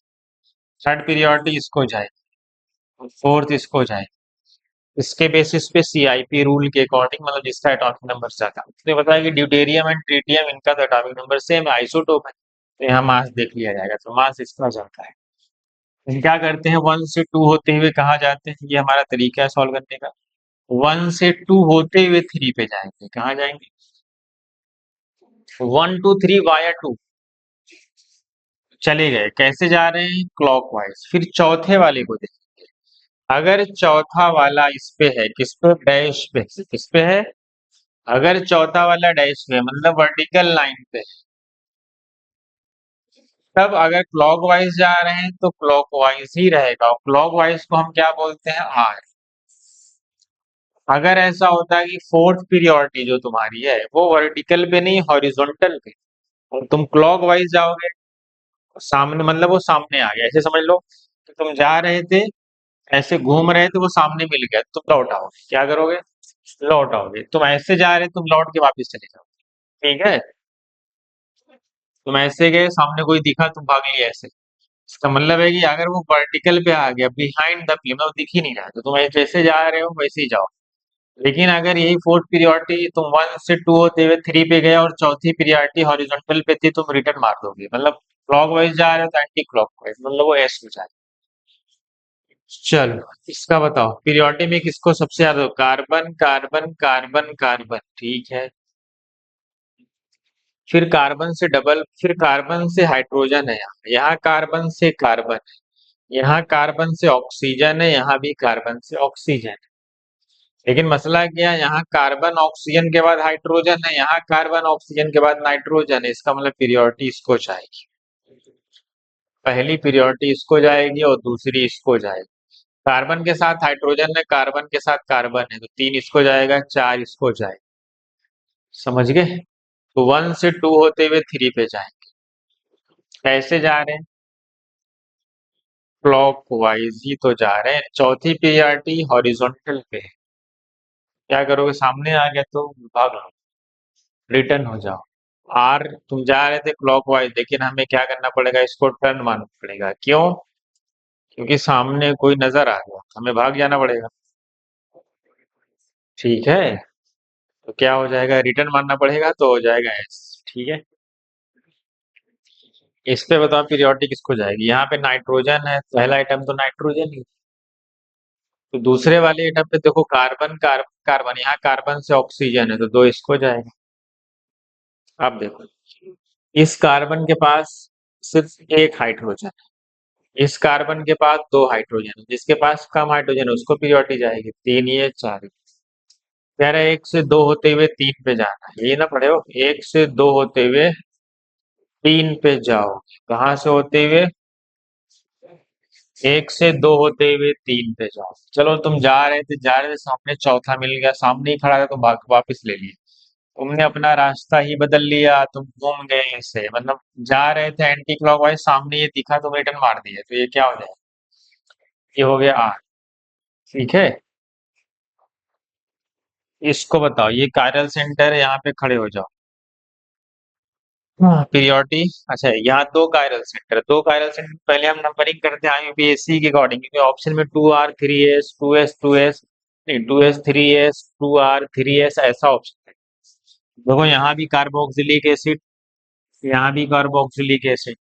थर्ड पीरियोडिटी इसको जाएगी, फोर्थ इसको जाएगी। इसके बेसिस पे CIP रूल के अकॉर्डिंग, मतलब जिसका एटॉमिक नंबर ज्यादा, उसने बताया कि ड्यूटेरियम एंड ट्रिटियम इनका तो एटॉमिक नंबर सेम है, आइसोटोप है, तो यहाँ मास देख लिया जाएगा, तो मास इसका जाता है। हम क्या करते हैं, 1 से 2 होते हुए कहाँ जाते हैं, ये हमारा तरीका है सॉल्व करने का। 1 से 2 होते हुए 3 पे जाएंगे, कहाँ जाएंगे, 1 2 3 वाया 2, चले गए। कैसे जा रहे हैं, क्लॉकवाइज। फिर चौथे वाले को देखेंगे, अगर चौथा वाला इस पे है, किस पे, डैश पे, किस पे है, अगर चौथा वाला डैश पे मतलब वर्टिकल लाइन पे, तब अगर क्लॉकवाइज जा रहे हैं तो क्लॉकवाइज ही रहेगा, और क्लॉकवाइज को हम क्या बोलते हैं, आर। अगर ऐसा होता है कि फोर्थ पीरियोडिटी जो तुम्हारी है वो वर्टिकल पे नहीं हॉरिजॉन्टल पे, और तुम क्लॉकवाइज जाओगे, सामने मतलब वो सामने आ गया, ऐसे समझ लो कि तुम जा रहे थे, ऐसे घूम रहे थे, वो सामने मिल गया, तुम लौट आओगे, क्या करोगे? लौट आओगे। तुम ऐसे जा रहे, तुम लौट के वापस चले जाओ, ठीक है? तुम ऐसे गए, सामने कोई दिखा, तुम भाग लिए ऐसे। इसका मतलब है कि अगर वो वर्टिकल पे आ गया बिहाइंड द प्लेन, मतलब दिख ही नहीं रहा, तो तुम जैसे जा रहे हो वैसे ही जाओ। लेकिन अगर यही फोर्थ पीरियोडिटी तुम वन से टू होते हुए थ्री पे गए और चौथी पीरियोडिटी हॉरिजॉन्टल पे थी, तुम रिटर्न मार दोगे, मतलब क्लॉक वाइज जा रहे हो तो एंटी क्लॉक वाइज, मतलब वो एस हो जाए। चलो इसका बताओ, पीरियोडिटी में किसको सबसे ज्यादा? कार्बन कार्बन कार्बन कार्बन, ठीक है। फिर कार्बन से डबल, फिर कार्बन से हाइड्रोजन है, यहाँ कार्बन से कार्बन है, यहाँ कार्बन से ऑक्सीजन है, यहाँ भी कार्बन से ऑक्सीजन है। लेकिन मसला क्या है, यहाँ कार्बन ऑक्सीजन के बाद हाइड्रोजन है, यहाँ कार्बन ऑक्सीजन के बाद नाइट्रोजन है, इसका मतलब पीरियोडिटी इसको जाएगी। पहली पीरियोडिटी इसको जाएगी और दूसरी इसको जाएगी। कार्बन के साथ हाइड्रोजन है, कार्बन के साथ कार्बन है, तो तीन इसको जाएगा, चार इसको जाएगा। समझ गए? तो वन से टू होते हुए थ्री पे जाएंगे। कैसे जा रहे हैं? क्लॉक वाइज ही तो जा रहे हैं। चौथी पीरियोडिटी हॉरिजॉन्टल पे है, क्या करोगे? सामने आ गया तो भाग लो, रिटर्न हो जाओ। आर, तुम जा रहे थे क्लॉकवाइज, लेकिन हमें क्या करना पड़ेगा? इसको टर्न मारना पड़ेगा। क्यों? क्योंकि सामने कोई नजर आ गया, हमें भाग जाना पड़ेगा, ठीक है? तो क्या हो जाएगा? रिटर्न मारना पड़ेगा, तो हो जाएगा एस, ठीक है। इस पे बताओ पीरियोडिक किसको जाएगी? यहाँ पे नाइट्रोजन है, पहला आइटम तो नाइट्रोजन ही, तो दूसरे वाले आइटम पे देखो कार्बन कार्बन कार्बन, यहाँ कार्बन से ऑक्सीजन है, तो दो इसको जाएगा। अब देखो, इस कार्बन के पास सिर्फ एक हाइड्रोजन, इस कार्बन के पास दो हाइड्रोजन है, जिसके पास कम हाइड्रोजन है उसको पीरियोडिक जाएगी, तीन ये चार ये। कह रहे हैं एक से दो होते हुए तीन पे जाना है, ये ना पढ़े हो, एक से दो होते हुए तीन पे जाओ। कहाँ से होते हुए? एक से दो होते हुए तीन पे जाओ। चलो तुम जा रहे थे, सामने चौथा मिल गया, सामने ही खड़ा था तो वापिस ले लिए। तुमने अपना रास्ता ही बदल लिया, तुम घूम गए इससे, मतलब जा रहे थे एंटी क्लॉकवाइज, सामने ये दिखा, तुम रिटर्न मार दिए, तो ये क्या हो जाएगा? ये हो गया आर, ठीक है। इसको बताओ, ये कायरल सेंटर है, यहाँ पे खड़े हो जाओ। हाँ पीरियोडिटी, अच्छा यहाँ दो कायरल सेंटर, दो कायरल सेंटर पहले हम नंबरिंग करते हैं यूपीएससी के अकॉर्डिंग, क्योंकि ऑप्शन में two R three S two S two S, नहीं two S three S two R three S, ऐसा ऑप्शन है। देखो यहाँ भी कार्बोक्सिलिक एसिड, यहाँ भी कार्बोक्सिलिक एसिड,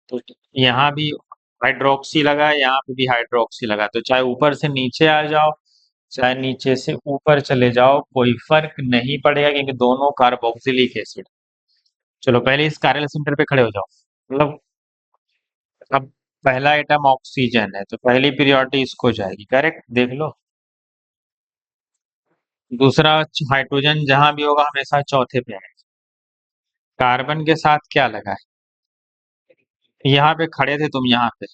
तो यहाँ भी हाइड्रोक्सी लगा है, यहाँ पे भी हाइड्रोक्सी लगा, तो चाहे ऊपर से नीचे आ जाओ, चाहे नीचे से ऊपर चले जाओ, कोई फर्क नहीं पड़ेगा, क्योंकि दोनों कार्बोक्सिलिक एसिड। चलो पहले इस कार्यल सेंटर पे खड़े हो जाओ, मतलब अब पहला आइटम ऑक्सीजन है, तो पहली पीरियोडिटी इसको जाएगी, करेक्ट, देख लो। दूसरा हाइड्रोजन जहां भी होगा हमेशा चौथे पे है। कार्बन के साथ क्या लगा है? यहाँ पे खड़े थे तुम, यहाँ पे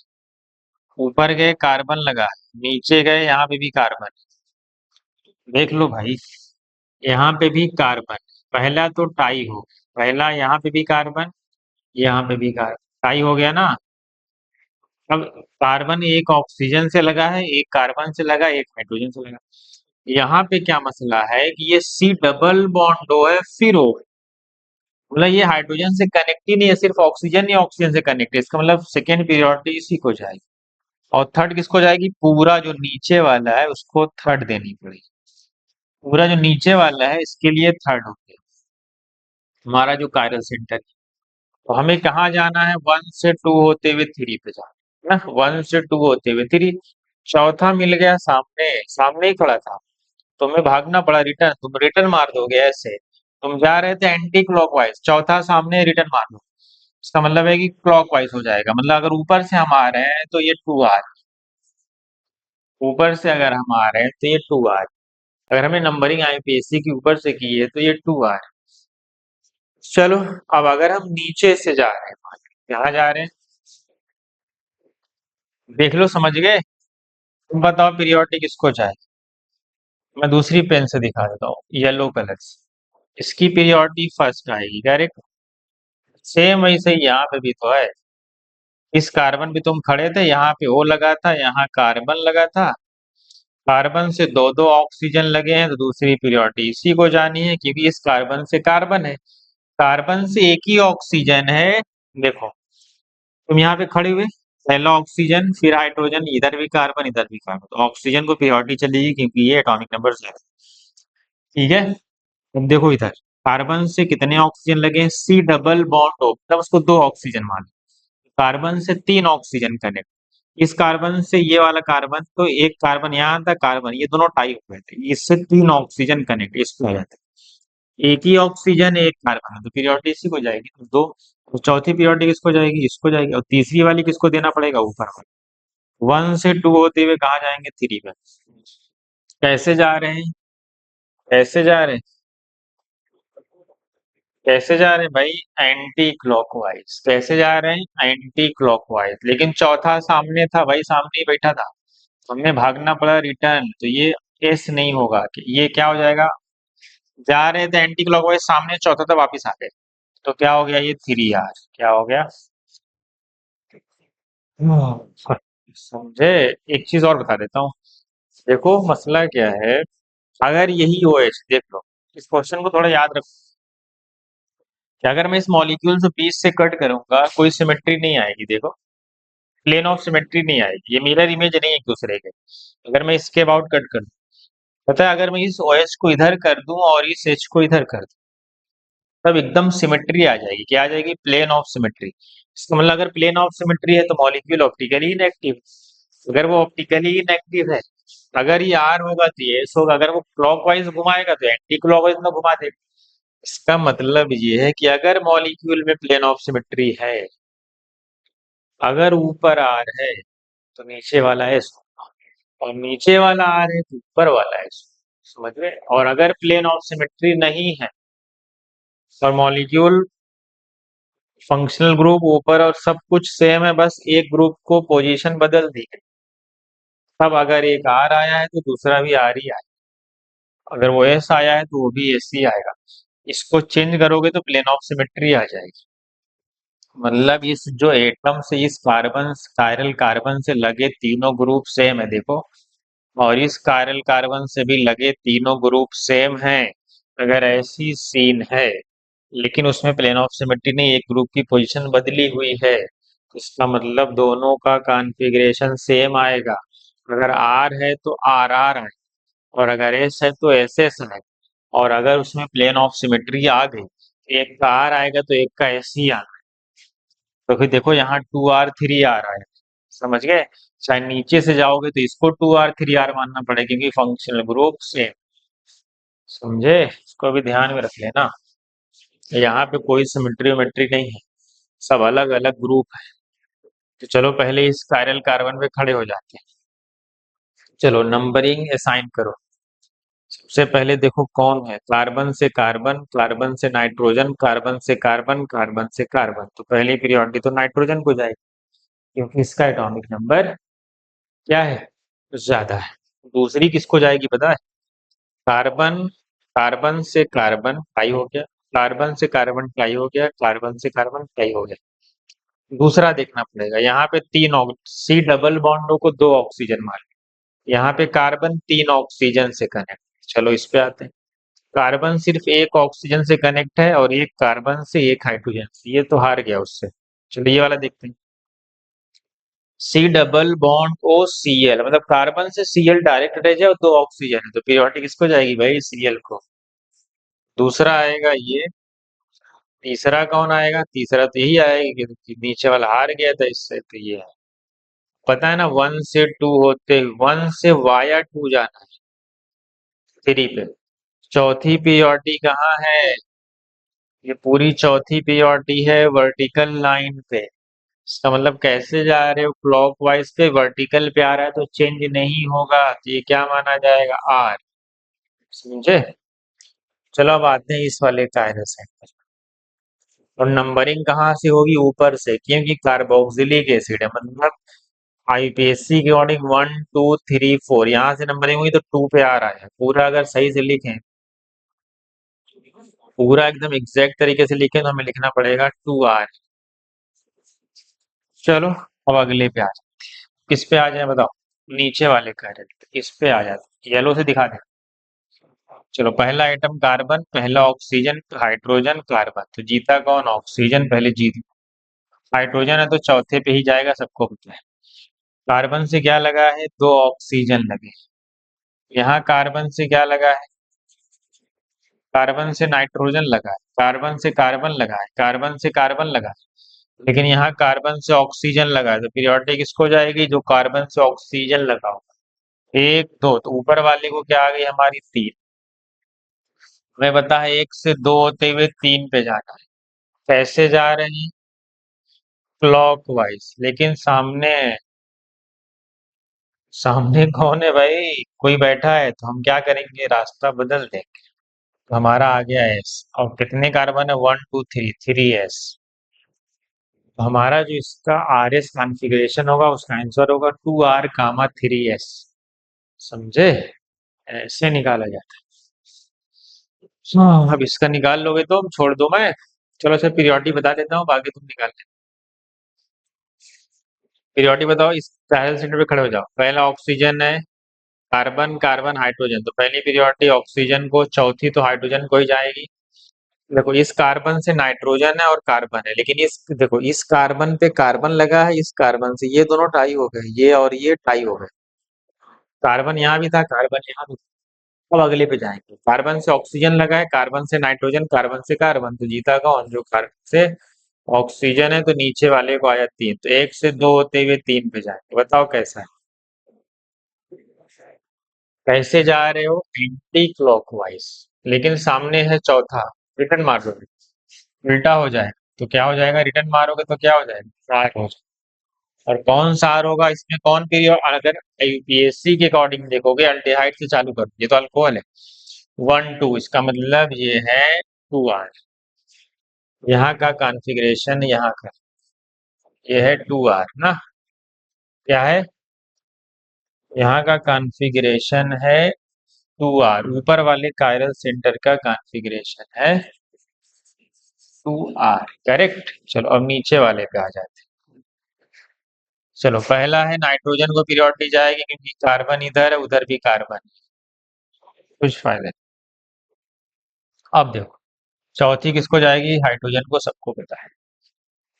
ऊपर गए कार्बन लगा है, नीचे गए यहाँ पे भी कार्बन, देख लो भाई, यहाँ पे भी कार्बन। पहला तो टाई हो, पहला यहाँ पे भी कार्बन, यहाँ पे भी कार्बन, टाई हो गया ना। अब कार्बन एक ऑक्सीजन से लगा है, एक कार्बन से लगा, एक हाइड्रोजन से लगा। यहाँ पे क्या मसला है कि ये सी डबल बॉन्ड हो है, फिर हो, मतलब ये हाइड्रोजन से कनेक्ट ही नहीं है, सिर्फ ऑक्सीजन ही ऑक्सीजन से कनेक्ट है, इसका मतलब सेकेंड पीरियोडिटी इसी को जाएगी। और थर्ड किसको जाएगी? पूरा जो नीचे वाला है उसको थर्ड देनी पड़ेगी, पूरा जो नीचे वाला है इसके लिए थर्ड हो गया हमारा जो कायरल सेंटर है। तो हमें कहाँ जाना है? वन से टू होते हुए थ्री पे जाना है ना, वन से टू होते हुए थ्री। चौथा मिल गया सामने, सामने ही खड़ा था, तुम्हें भागना पड़ा रिटर्न, तुम रिटर्न मार दोगे ऐसे। तुम जा रहे थे एंटी क्लॉकवाइज, चौथा सामने, रिटर्न मार दो, इसका मतलब है कि क्लॉकवाइज हो जाएगा, मतलब अगर ऊपर से हम आ रहे हैं तो ये टू आर, ऊपर से अगर हम आ रहे हैं तो ये टू आर, अगर हमने नंबरिंग आईपीएससी की ऊपर से की है तो ये टू आर। चलो, अब अगर हम नीचे से जा रहे हैं, यहाँ जा रहे हैं, देख लो, समझ गए? तुम बताओ पीरियोडिक किसको जाए? मैं दूसरी पेन से दिखा देता हूँ, येलो कलर से। इसकी पीरियोडिक फर्स्ट आएगी, करेक्ट। सेम वैसे ही यहाँ पे भी तो है। इस कार्बन पे तुम खड़े थे, यहाँ पे O लगा था, यहाँ कार्बन लगा था। कार्बन से दो दो ऑक्सीजन लगे हैं, तो दूसरी पीरियोडिक इसी को जानी है, क्योंकि इस कार्बन से कार्बन है, कार्बन से एक ही ऑक्सीजन है। देखो, तुम यहाँ पे खड़े हुए, पहला ऑक्सीजन, फिर हाइड्रोजन, इधर भी कार्बन, इधर भी कार्बन, तो ऑक्सीजन को पीरियोडिक चलेगी, क्योंकि ये एटॉमिक नंबर 7। ठीक है। अब देखो इधर, कार्बन से कितने ऑक्सीजन लगे हैं, सी डबल बॉन्ड O, तब उसको दो ऑक्सीजन मान लो। कार्बन से तीन ऑक्सीजन कनेक्ट, इस कार्बन से ये वाला कार्बन, तो एक कार्बन यहाँ था, कार्बन, ये दोनों टाई हो गए थे, इससे तीन ऑक्सीजन कनेक्ट, इसको आ जाता है। एक ही ऑक्सीजन एक कार्बन है, तो पीरियोडिक इसी को जाएगी, तो दो। तो चौथी पीरियोडिक किसको जाएगी, इसको जाएगी, और तीसरी वाली किसको देना पड़ेगा, ऊपर वाली। 1 से 2 होते हुए कहाँ जाएंगे, 3 पे। कैसे जा रहे हैं, कैसे जा रहे हैं, कैसे जा रहे हैं भाई, एंटी क्लॉकवाइज। कैसे जा रहे हैं, एंटी क्लॉकवाइज, लेकिन चौथा सामने था भाई, सामने ही बैठा था, हमें भागना पड़ा रिटर्न, तो ये एस नहीं होगा, कि ये क्या हो जाएगा, जा रहे थे एंटी क्लॉकवाइज, सामने चौथा था, वापिस आ गए, तो क्या हो गया, ये 3R, क्या हो गया। समझे। एक चीज और बता देता हूँ, देखो मसला क्या है, अगर यही OH देख लो, इस क्वेश्चन को थोड़ा याद रखो, कि अगर मैं इस मॉलिक्यूल से बीच से कट करूंगा, कोई सिमेट्री नहीं आएगी, देखो, प्लेन ऑफ सिमेट्री नहीं आएगी, ये मिरर इमेज नहीं है एक दूसरे के। अगर मैं इसके अबाउट कट कर दूं, पता है, अगर मैं इस OH को इधर कर दूं और इस H को इधर कर दूं, तब एकदम सिमेट्री आ जाएगी, क्या आ जाएगी, प्लेन ऑफ सिमेट्री। इसका मतलब अगर प्लेन ऑफ सिमेट्री है, तो मॉलिक्यूल ऑप्टिकली इनएक्टिव, अगर वो ऑप्टिकली इनएक्टिव है, अगर ये R होगा तो ये S होगा, अगर वो क्लॉकवाइज घुमाएगा तो एंटी क्लॉकवाइज में घुमा देगा। इसका मतलब ये है कि अगर मॉलिक्यूल में प्लेन ऑफ सिमेट्री है, अगर ऊपर R है, तो नीचे वाला S, और नीचे वाला R है तो ऊपर वाला S। समझ गए। और अगर प्लेन ऑफ सिमेट्री नहीं है, और मॉलिक्यूल फंक्शनल ग्रुप ऊपर और सब कुछ सेम है, बस एक ग्रुप को पोजीशन बदल दी है, तब अगर एक R आया है तो दूसरा भी R ही आएगा, अगर वो S आया है तो वो भी S ही आएगा। इसको चेंज करोगे तो प्लेन ऑफ सिमेट्री आ जाएगी। मतलब इस जो एटम से इस कार्बन, कायरल कार्बन से लगे तीनों ग्रुप सेम है, देखो, और इस कायरल कार्बन से भी लगे तीनों ग्रुप सेम हैं। अगर ऐसी सीन है, लेकिन उसमें प्लेन ऑफ सिमेट्री नहीं, एक ग्रुप की पोजीशन बदली हुई है, तो इसका मतलब दोनों का कॉन्फ़िगरेशन सेम आएगा। अगर R है तो RR आए, और अगर S है तो SS आए, और अगर उसमें प्लेन ऑफ सिमेट्री आ गई, तो एक का R आएगा तो एक का S ही आना। तो फिर देखो यहाँ 2R 3R आए, समझ गए। चाहे नीचे से जाओगे तो इसको 2R 3R मानना पड़ेगा, क्योंकि फंक्शनल ग्रुप सेम। समझे, इसको भी ध्यान में रख लेना। यहाँ पे कोई सिमेट्री विमेट्री नहीं है, सब अलग अलग ग्रुप है। तो चलो पहले इस कायरल कार्बन पे खड़े हो जाते हैं। चलो नंबरिंग असाइन करो। सबसे पहले देखो कौन है, कार्बन से कार्बन, कार्बन से नाइट्रोजन, कार्बन से कार्बन, कार्बन से कार्बन, तो पहली पीरियोडिक तो नाइट्रोजन को जाएगी, क्योंकि इसका एटॉमिक नंबर क्या है, ज्यादा है। दूसरी किसको जाएगी पता है, कार्बन, कार्बन से कार्बन टाई हो गया, कार्बन से कार्बन टाई हो गया, कार्बन से कार्बन टाई हो गया। दूसरा देखना पड़ेगा, यहाँ पे तीन सी डबल बॉन्डों को दो ऑक्सीजन मान, यहाँ पे कार्बन तीन ऑक्सीजन से कनेक्ट। चलो इस पे आते हैं, कार्बन सिर्फ एक ऑक्सीजन से कनेक्ट है, और एक कार्बन से एक हाइड्रोजन से, ये तो हार गया उससे। चलो ये वाला देखते हैं, C double bond O Cl, मतलब कार्बन से Cl डायरेक्ट रह जाए और दो ऑक्सीजन है, तो पीरियोडिक किसको जाएगी भाई, Cl को। दूसरा आएगा ये, तीसरा कौन आएगा, तीसरा तो यही आएगा, कि नीचे वाला हार गया था इससे, तो ये है। पता है ना, 1 से 2 होते, 1 से वाया 2 जाना है, 3 पे। चौथी पीरियोडिक कहाँ है, ये पूरी चौथी पीरियोडिक है वर्टिकल लाइन पे। इसका मतलब कैसे जा रहे हो, क्लॉकवाइज पे, वर्टिकल पे आ रहा है तो चेंज नहीं होगा, तो ये क्या माना जाएगा, R। समझे। चलो अब आते हैं इस वाले कायदे से, और नंबरिंग कहाँ से होगी, ऊपर से, क्योंकि कार्बोक्सिलिक एसिड है, मतलब आईपीएससी के अकॉर्डिंग 1 2 3 4 यहाँ से नंबरिंग हुई तो 2 पे आ रहा है। पूरा अगर सही से लिखें, पूरा एकदम एग्जैक्ट तरीके से लिखें तो हमें लिखना पड़ेगा 2R। चलो अब अगले पे आ जाए। किस पे आ जाए बताओ? नीचे वाले का है, इस पे आ जाते, येलो से दिखा दे। चलो पहला आइटम कार्बन, पहला ऑक्सीजन, हाइड्रोजन, कार्बन, तो जीता कौन? ऑक्सीजन पहले जीत। हाइड्रोजन है तो चौथे पे ही जाएगा, सबको पता है। कार्बन से क्या लगा है? 2 ऑक्सीजन लगे। यहाँ कार्बन से क्या लगा है? कार्बन से नाइट्रोजन लगा है, कार्बन से कार्बन लगा है, कार्बन से कार्बन लगा है, लेकिन यहाँ कार्बन से ऑक्सीजन लगा है, तो पीरियोडिक किसको हो जाएगी? जो कार्बन से ऑक्सीजन लगा हो। 1 2, तो ऊपर वाले को क्या आ गई हमारी? 3। हमें पता है 1 से 2 होते हुए 3 पे जाना है। कैसे जा रहे हैं? क्लॉकवाइज। लेकिन सामने, सामने कौन है भाई? कोई बैठा है, तो हम क्या करेंगे? रास्ता बदल देंगे। तो हमारा आ गया एस। और कितने कार्बन है? 1 2 3, 3s। तो हमारा जो इसका आर एस कॉन्फ़िगरेशन होगा उसका आंसर होगा 2R, 3s। समझे? ऐसे निकाला जाता है। हाँ, अब इसका निकाल लोगे तो हम छोड़ दो मैं। चलो सर पीरियोडिक बता देता हूँ, बाकी तुम निकाल लेना। पीरियोडिक बताओ, इस पैरेलल सेंटर पे खड़े हो जाओ। पहला ऑक्सीजन है, कार्बन कार्बन हाइड्रोजन, तो पहली पीरियोडिक ऑक्सीजन को, चौथी तो हाइड्रोजन को ही जाएगी। देखो इस कार्बन से नाइट्रोजन है और कार्बन है, लेकिन इस देखो इस कार्बन पे कार्बन लगा है, इस कार्बन से ये दोनों टाई हो गए, ये और ये टाई हो गए। कार्बन यहाँ भी था, कार्बन यहाँ भी था। अब अगले पे जाएंगे। कार्बन से ऑक्सीजन लगा है, कार्बन से नाइट्रोजन, कार्बन से कार्बन, तो जीता कौन? जो कार्बन से ऑक्सीजन है, तो नीचे वाले को आया 3, तो 1 से 2 होते हुए 3 पे जाएंगे। बताओ कैसा है? कैसे जा रहे हो? Anti clockwise. लेकिन सामने है चौथा। रिटर्न मार दो, उल्टा हो जाए तो क्या हो जाएगा? रिटर्न मारोगे तो क्या हो जाएगा? सार हो जाएगा। और कौन सार होगा इसमें? कौन पीरियड? अगर यूपीएससी के अकॉर्डिंग देखोगे, अल्डिहाइड से चालू करो, ये तो अल्कोहल है। 1 2, इसका मतलब ये है 2R। यहाँ का कॉन्फ़िगरेशन यहाँ का, ये है 2R ना। क्या है? यहाँ का कॉन्फ़िगरेशन है 2R। ऊपर वाले कायरल सेंटर का कॉन्फ़िगरेशन है 2R। करेक्ट। चलो अब नीचे वाले पे आ जाते हैं। चलो पहला है नाइट्रोजन को पीरियोडिक जाएगी, क्योंकि कार्बन इधर है, उधर भी कार्बन है, कुछ फायदा नहीं। अब देखो चौथी किसको जाएगी? हाइड्रोजन को, सबको पता है।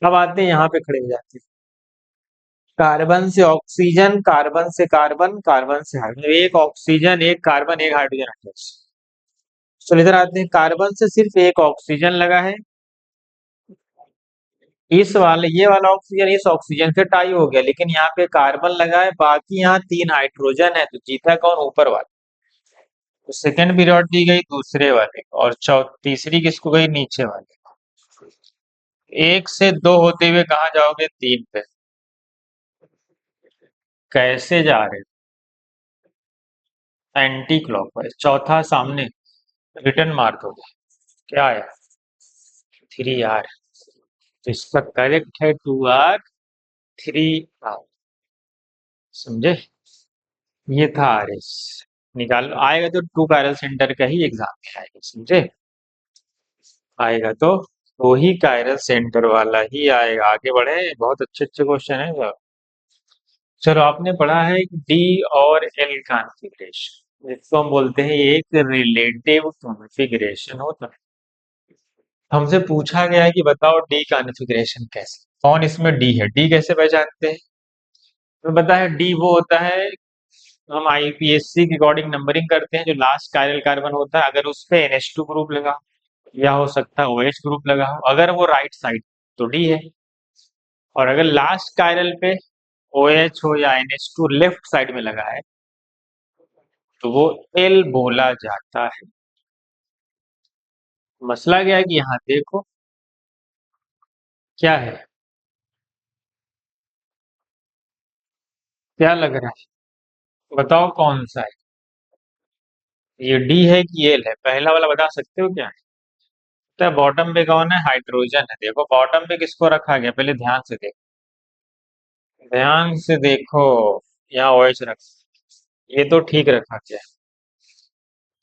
अब आते हैं यहाँ पे खड़े हो जाते हैं। कार्बन से ऑक्सीजन, कार्बन से कार्बन, कार्बन से हाइड्रोजन, एक ऑक्सीजन एक कार्बन एक हाइड्रोजन अटैच। चलो इधर आते हैं। कार्बन से सिर्फ एक ऑक्सीजन लगा है, इस वाले ये वाला ऑक्सीजन इस ऑक्सीजन से टाई हो गया, लेकिन यहाँ पे कार्बन लगा है, बाकी यहाँ 3 हाइड्रोजन है, तो जीता कौन? ऊपर वाला। तो सेकेंड पीरियड दी गई दूसरे वाले को, और तीसरी किसको गई? नीचे वाले को। 1 से 2 होते हुए कहाँ जाओगे? 3 पे। कैसे जा रहे हो? Anti clockwise. चौथा सामने, रिटर्न मार दोगे। क्या आया? 3R। तो इसका करेक्ट है 2R, 3R। समझे? ये था RS। निकाल आएगा तो 2 पैरल सेंटर का ही एग्जाम में आएगा। समझे? आएगा तो ही कायरल सेंटर वाला ही आएगा। आगे बढ़े, बहुत अच्छे अच्छे क्वेश्चन है सब। चलो आपने पढ़ा है डी और एल कॉन्फ़िगरेशन, जिसको हम बोलते हैं एक रिलेटिव कॉन्फ़िगरेशन होता है। हमसे पूछा गया है कि बताओ डी कॉन्फ़िगरेशन कैसे? कौन इसमें डी है? डी कैसे पहचानते हैं? तो पता है डी वो होता है, हम आईपीएससी के अकॉर्डिंग नंबरिंग करते हैं, जो लास्ट कायरल कार्बन होता है, अगर उस पे NH2 ग्रुप लगा, या हो सकता है OH ग्रुप लगा हो, अगर वो राइट साइड तो डी है। और अगर लास्ट कायरल पे OH हो या NH2 लेफ्ट साइड में लगा है, तो वो एल बोला जाता है। मसला क्या है कि यहाँ देखो क्या है, क्या लग रहा है? बताओ कौन सा है? ये डी है कि एल है? पहला वाला बता सकते हो क्या है? तो बॉटम पे कौन है? हाइड्रोजन है। देखो बॉटम पे किसको रखा गया, पहले ध्यान से देखो। ध्यान से देखो, यहाँ OH रख, ये तो ठीक रखा क्या?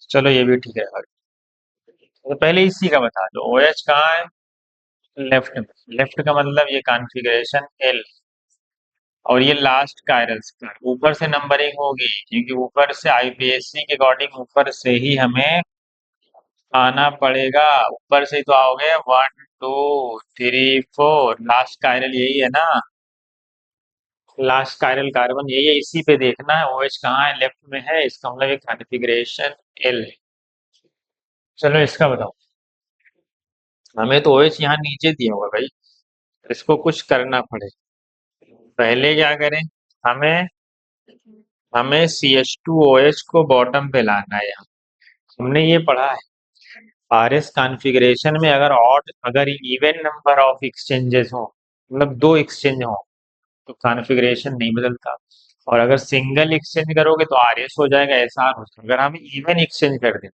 चलो ये भी ठीक रखा। तो पहले इसी का बता दो, OH कहाँ है? लेफ्ट में। लेफ्ट का मतलब ये कॉन्फ़िगरेशन L, और ये लास्ट कायरल स्क्वायर। ऊपर से नंबरिंग होगी क्योंकि ऊपर से IPSC के अकॉर्डिंग ऊपर से ही हमें आना पड़ेगा। ऊपर से ही तो आओगे, 1 2 3 4, लास्ट कायरल यही है ना? लास्ट कायरल कार्बन यही है, इसी पे देखना है OH कहाँ है, लेफ्ट में है, इसका मतलब ये कॉन्फ़िगरेशन L। चलो इसका बताओ। हमें तो OH यहाँ नीचे दिया होगा भाई, इसको कुछ करना पड़ेगा। पहले क्या करें? हमें हमें CH2OH को बॉटम पे लाना है यहाँ। हमने ये पढ़ा है, RS कॉन्फ़िगरेशन में अगर इवन नंबर ऑफ एक्सचेंजेस हो, मतलब दो एक्सचेंज हो, तो कॉन्फ़िगरेशन नहीं बदलता। और अगर सिंगल एक्सचेंज करोगे तो RS हो जाएगा, SR हो जाएगा। अगर हम इवन एक्सचेंज कर दें,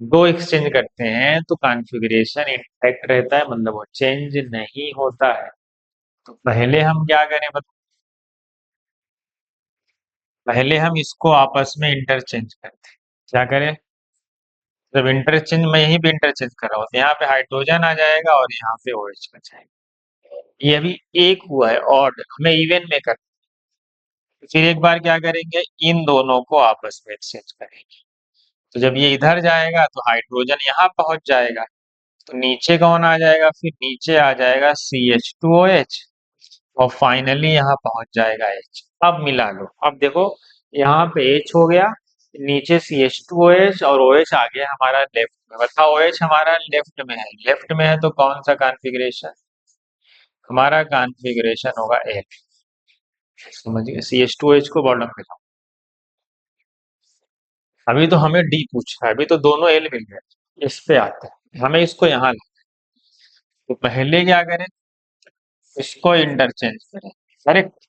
दो एक्सचेंज करते हैं, तो कॉन्फ़िगरेशन इंटैक्ट रहता है, मतलब वो चेंज नहीं होता है। तो पहले हम क्या करें पहले हम इसको आपस में इंटरचेंज करते हैं। क्या करें? जब इंटरचेंज, मैं यहीं पे इंटरचेंज कर रहा हूँ, तो यहाँ पे हाइड्रोजन आ जाएगा और यहाँ पे OH बच जाएगा। ये अभी एक हुआ है, और हमें इवन में करना है। फिर एक बार क्या करेंगे, इन दोनों को आपस में एक्सचेंज करेंगे। तो जब ये इधर जाएगा तो हाइड्रोजन यहाँ पहुंच जाएगा, तो नीचे कौन आ जाएगा? फिर नीचे आ जाएगा CH2OH, और फाइनली यहाँ पहुंच जाएगा H। अब मिला लो, अब देखो, यहाँ पे H हो गया, नीचे CH2OH, और OH आ गया हमारा लेफ्ट में। बताओ, OH हमारा लेफ्ट में है, लेफ्ट में है तो कौन सा कॉन्फ़िगरेशन? हमारा कॉन्फ़िगरेशन होगा L। समझिए, CH2OH को बॉटम पे लाओ। अभी तो हमें D पूछा है, अभी तो दोनों L मिल गए। इस पे आते हैं, हमें इसको यहाँ लाना है। तो पहले क्या करें, इसको इंटरचेंज करें। करेक्ट।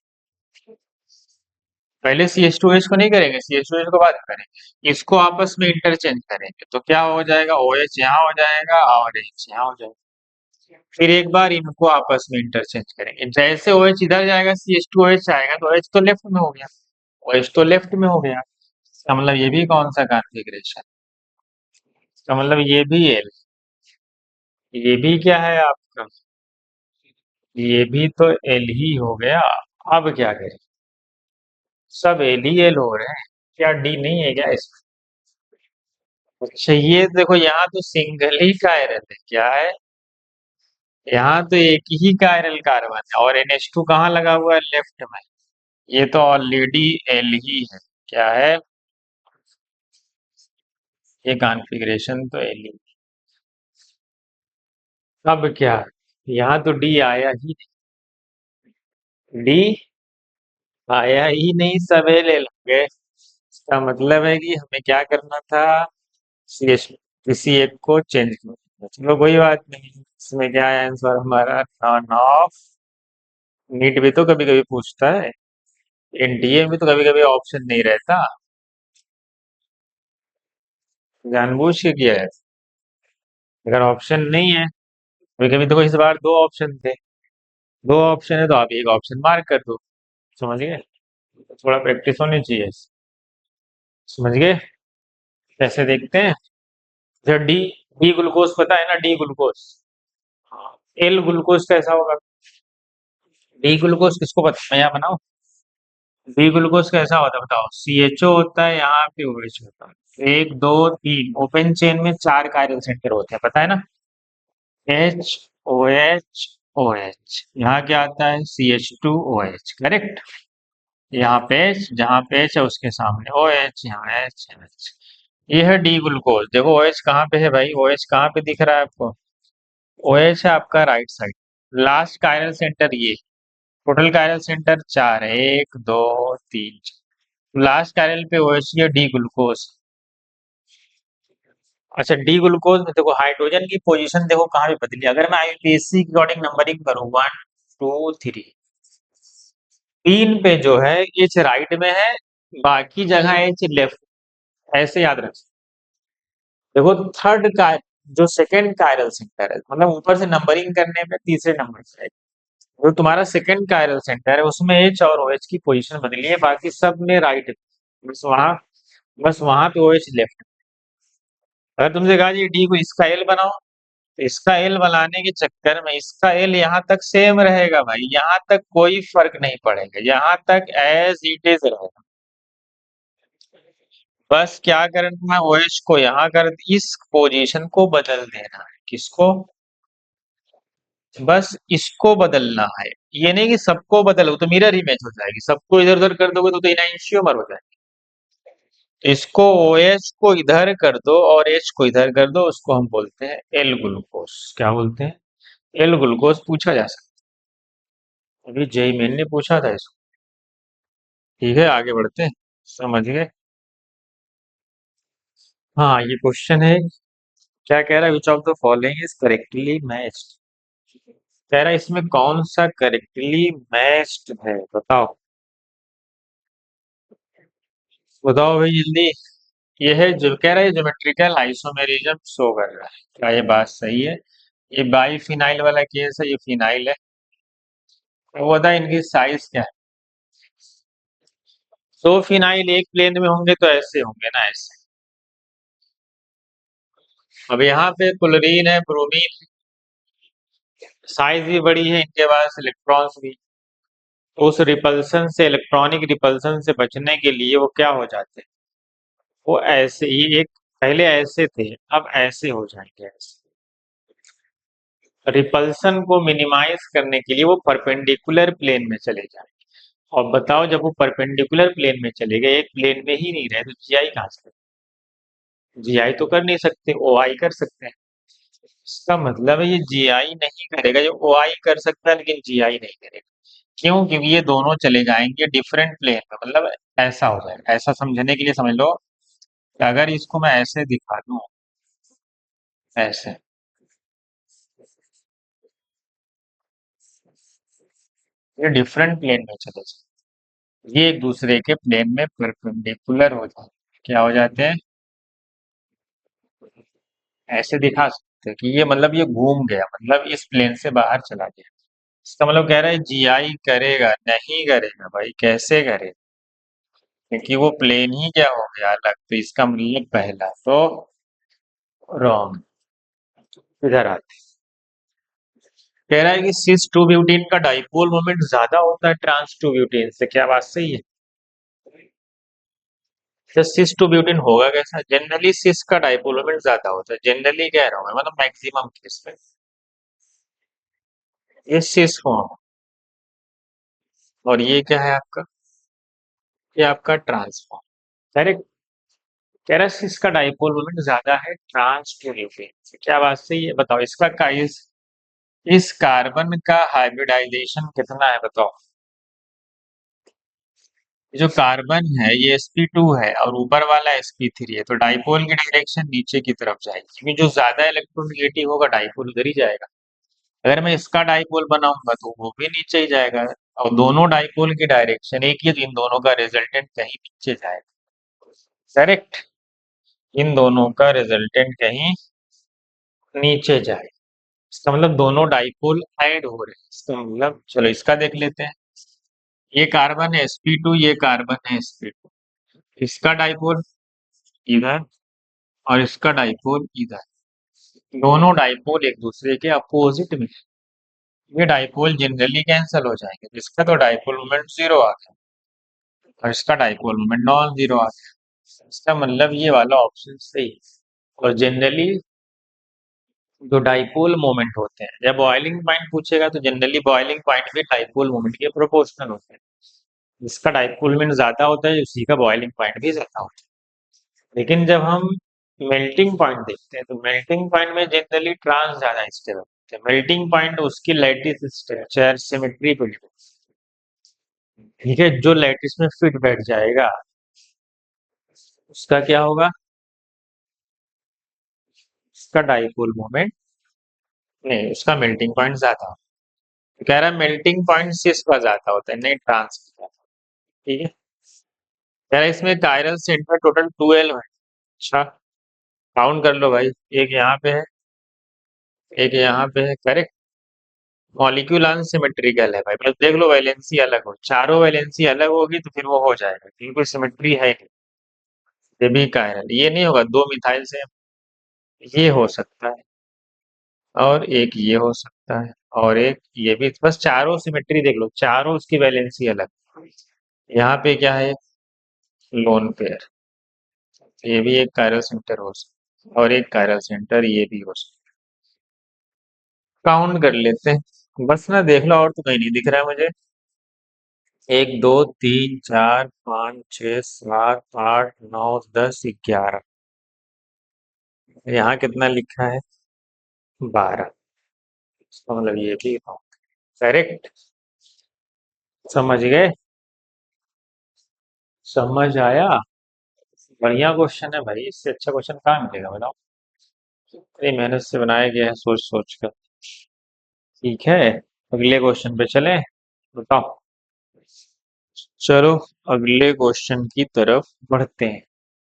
पहले CH2H को नहीं करेंगे, CH2H को बाद में करेंगे। इसको आपस में इंटरचेंज करेंगे तो क्या हो जाएगा, OH यहाँ हो जाएगा और H यहाँ हो जाएगा। फिर एक बार इनको आपस में इंटरचेंज करेंगे, जैसे OH इधर जाएगा CH2OH आएगा, तो OH तो लेफ्ट में हो गया, OH तो लेफ्ट में हो गया। इसका मतलब ये भी कौन सा कॉन्फ़िगरेशन? इसका मतलब ये भी L। ये भी क्या है आपका? ये भी तो L ही हो गया। अब क्या करें? सब L ही L हो रहे हैं, क्या D नहीं है क्या इसमें? अच्छा, ये देखो, यहाँ तो सिंगल ही कायरल है, क्या है? यहाँ तो एक ही कायरल कार्बन है, और NH2 कहाँ लगा हुआ है? लेफ्ट में। ये तो ऑलरेडी L ही है, क्या है? ये कॉन्फ़िगरेशन तो L ही। अब क्या? यहाँ तो D आया ही नहीं, D आया ही नहीं, सब L L हो गए। इसका मतलब है कि हमें क्या करना था, CH किसी एक को चेंज करना था। चलो कोई बात नहीं, इसमें क्या है आंसर हमारा? None of. नीट भी तो कभी कभी पूछता है, NTA में तो कभी कभी ऑप्शन नहीं रहता, जानबूझ के किया है। अगर ऑप्शन नहीं है, कभी कभी तो इस बार दो ऑप्शन थे, दो ऑप्शन है तो आप एक ऑप्शन मार्क कर दो। समझ गए? तो थोड़ा प्रैक्टिस होनी चाहिए। समझ गए? कैसे देखते हैं? जब डी डी ग्लूकोज पता है ना, डी ग्लूकोज। हाँ, एल ग्लूकोज कैसा होगा? डी ग्लूकोज किसको पता है? मैं यहाँ बनाऊं। डी ग्लूकोज कैसा होता है बताओ? CHO होता है, यहाँ पे OH होता है, 1 2 3 ओपन चेन में 4 कायरल सेंटर होते हैं, पता है ना? HOH OH, यहाँ क्या आता है? CH2OH, correct. यहाँ पे H, जहाँ पे H है उसके सामने OH, यहाँ H। ये है डी ग्लूकोज। देखो OH कहाँ पे है भाई? OH कहाँ पे दिख रहा है आपको? OH है आपका right side. Last chiral centre ये। टोटल कायरल सेंटर 4 है, 1 2 3। लास्ट कायरल पे OH, ये डी ग्लूकोज। अच्छा, डी ग्लूकोज में देखो हाइड्रोजन की पोजीशन देखो कहाँ पे बदली। अगर मैं IPSC के अकॉर्डिंग नंबरिंग करूँ, 1 2 3, 3 पे जो है H राइट में है, बाकी जगह H लेफ्ट। ऐसे याद रख। देखो थर्ड का, जो सेकंड कायरल सेंटर है, मतलब ऊपर से नंबरिंग करने में तीसरे नंबर पे है। जो तुम्हारा सेकंड कायरल सेंटर है उसमें एच और ओएच की पोजीशन बदली है, बाकी सब में राइट है। बस वहां बस वहां पे ओएच लेफ्ट। अगर तुमसे कहा जी डी को इसका एल बनाओ, तो इसका एल बनाने के चक्कर में इसका एल यहाँ तक सेम रहेगा भाई, यहाँ तक कोई फर्क नहीं पड़ेगा, यहाँ तक एज इट इज रहेगा। बस क्या करना है, ओएच को यहाँ कर इस पोजीशन को बदल देना है। किसको? बस इसको बदलना है। ये नहीं कि सबको बदलो तो मिरर इमेज हो जाएगी, सबको इधर उधर कर दोगे तो इनैंशियोमर हो जाएगी। इसको OH को इधर कर दो और H को इधर कर दो, उसको हम बोलते हैं एल ग्लूकोज। क्या बोलते हैं? एल ग्लूकोज पूछा जा सकता है, अभी जेई मेन ने पूछा था इसको। ठीक है, आगे बढ़ते हैं। समझ गए? हाँ, ये क्वेश्चन है। क्या कह रहा है? Which of the following is correctly matched? कह रहा है इसमें कौन सा करेक्टली मैच्ड है, बताओ। बताओ भाई जल्दी। ये है जो कह रहा है ज्योमेट्रिकल आइसोमेरिज्म शो कर रहा है, क्या ये बात सही है? ये बाई फिनाइल वाला केस है, ये फिनाइल है। तो बता इनकी साइज क्या है? दो फिनाइल एक प्लेन में होंगे तो ऐसे होंगे ना, ऐसे। अब यहाँ पे क्लोरीन है, ब्रोमीन, साइज भी बड़ी है, इनके पास इलेक्ट्रॉन्स भी। तो उस रिपल्सन से, इलेक्ट्रॉनिक रिपल्सन से बचने के लिए वो क्या हो जाते हैं? वो ऐसे ही एक, पहले ऐसे थे अब ऐसे हो जाएंगे, ऐसे। रिपल्सन को मिनिमाइज करने के लिए वो परपेंडिकुलर प्लेन में चले जाएंगे। और बताओ जब वो परपेंडिकुलर प्लेन में चले गए, एक प्लेन में ही नहीं रहे, तो जीआई कहाँ से? जीआई तो कर नहीं सकते, ओआई कर सकते हैं। इसका मतलब है ये जीआई नहीं करेगा, ये ओआई कर सकता है लेकिन जीआई नहीं करेगा। क्यों? क्योंकि ये दोनों चले जाएंगे डिफरेंट प्लेन में, मतलब ऐसा हो जाएगा। ऐसा समझने के लिए समझ लो कि अगर इसको मैं ऐसे दिखा दूं, ऐसे, ये डिफरेंट प्लेन में चले जाए, ये एक दूसरे के प्लेन में परपेंडिकुलर हो जाए। क्या हो जाते हैं? ऐसे दिखा सकते हैं कि ये मतलब ये घूम गया, मतलब इस प्लेन से बाहर चला गया। इसका मतलब कह रहा है जीआई करेगा नहीं करेगा भाई, कैसे करे? क्योंकि वो प्लेन ही क्या हो गया अलग, तो इसका मतलब पहला तो रॉन्ग। इधर आते, कह रहा है कि सिस टू ब्यूटीन का डाइपोल मोमेंट ज्यादा होता है ट्रांस टू ब्यूटीन से, क्या बात सही है? तो सिस टू ब्यूटीन होगा कैसा? जनरली सिस का डाइपोल मोमेंट ज्यादा होता है, जनरली कह रहा हूँ मैं, मतलब मैक्सिमम केस में। ये सिस फॉर्म, और ये क्या है आपका? ये आपका ट्रांसफॉर्म। डायरेक्ट कह रहा है सिस का डाइपोल मोमेंट ज्यादा है ट्रांस टू ब्यूटीन से, क्या बात सही है? बताओ इसका का इस कार्बन का हाइब्रिडाइजेशन कितना है, बताओ। ये जो कार्बन है ये sp2 है और ऊपर वाला sp3 है, तो डाइपोल की डायरेक्शन नीचे की तरफ जाएगी, क्योंकि जो ज्यादा इलेक्ट्रोनेगेटिव होगा डाइपोल उधर ही जाएगा। अगर मैं इसका डाइपोल बनाऊंगा तो वो भी नीचे ही जाएगा। और दोनों डाइपोल की डायरेक्शन एक ही है, तो इन दोनों का रिजल्टेंट कहीं नीचे जाएगा। करेक्ट, इन दोनों का रिजल्टेंट कहीं नीचे जाए। इसका मतलब दोनों डाइपोल ऐड हो रहे हैं, इसका मतलब चलो इसका देख लेते हैं। ये कार्बन है sp2, ये कार्बन है sp2, इसका डाइपोल इधर और इसका डाइपोल इधर, दोनों डाइपोल एक दूसरे के अपोजिट में है। ये डाइपोल जनरली कैंसिल हो जाएंगे, तो इसका तो डाइपोल मोमेंट जीरो आ गया और इसका डाइपोल मोमेंट नॉन जीरो आ गया। इसका मतलब ये वाला ऑप्शन सही है। और जनरली जो डाइपोल मोमेंट होते हैं, जब बॉइलिंग पॉइंट पूछेगा तो जनरली बॉइलिंग पॉइंट भी डाइपोल मोमेंट के प्रोपोर्शनल होते हैं। जिसका डाइपोल मोमेंट ज्यादा होता है उसी का बॉइलिंग पॉइंट भी ज्यादा होता है। लेकिन जब हम मेल्टिंग पॉइंट देखते हैं तो मेल्टिंग पॉइंट में जनरली ट्रांस ज्यादा स्टेबल होते हैं। मेल्टिंग पॉइंट उसकी लैटिस स्ट्रक्चर सिमेट्री पे डिपेंड, ठीक है, जो लैटिस में फिट बैठ जाएगा उसका क्या होगा? उसका डाइपोल मोमेंट, नहीं उसका मेल्टिंग पॉइंट ज्यादा होता है। तो कह रहा है मेल्टिंग पॉइंट सिस का ज्यादा होता है, नहीं ट्रांस का ज्यादा। ठीक है, कह रहा है इसमें कायरल सेंटर टोटल 12 है। अच्छा, काउंट कर लो भाई, एक यहाँ पे है, एक यहाँ पे है, करेक्ट। मॉलिक्यूल अनसिमेट्रिकल है भाई, बस देख लो वैलेंसी अलग हो, चारों वैलेंसी अलग होगी तो फिर वो हो जाएगा, क्योंकि कोई सिमेट्री है नहीं। ये भी कायरल, ये नहीं होगा, दो मिथाइल से ये हो सकता है, और एक ये हो सकता है, और एक ये भी, बस चारों सिमेट्री देख लो, चारों उसकी वैलेंसी अलग। यहाँ पे क्या है, लोन पेयर, ये भी एक कायरल सेंटर हो सकता है, और एक कायरल सेंटर ये भी हो सकता है। काउंट कर लेते हैं, बस ना देख लो, और तो कहीं नहीं दिख रहा है मुझे। एक, दो, तीन, चार, पाँच, छः, सात, आठ, नौ, 10, 11। यहाँ कितना लिखा है, 12। इसका मतलब ये भी करेक्ट। समझ गए, समझ आया। बढ़िया क्वेश्चन है भाई, इससे अच्छा क्वेश्चन कहाँ मिलेगा बताओ। इतनी मेहनत से बनाया गया है, सोच सोच कर। ठीक है, अगले क्वेश्चन पे चलें, बताओ। चलो, अगले क्वेश्चन की तरफ बढ़ते हैं।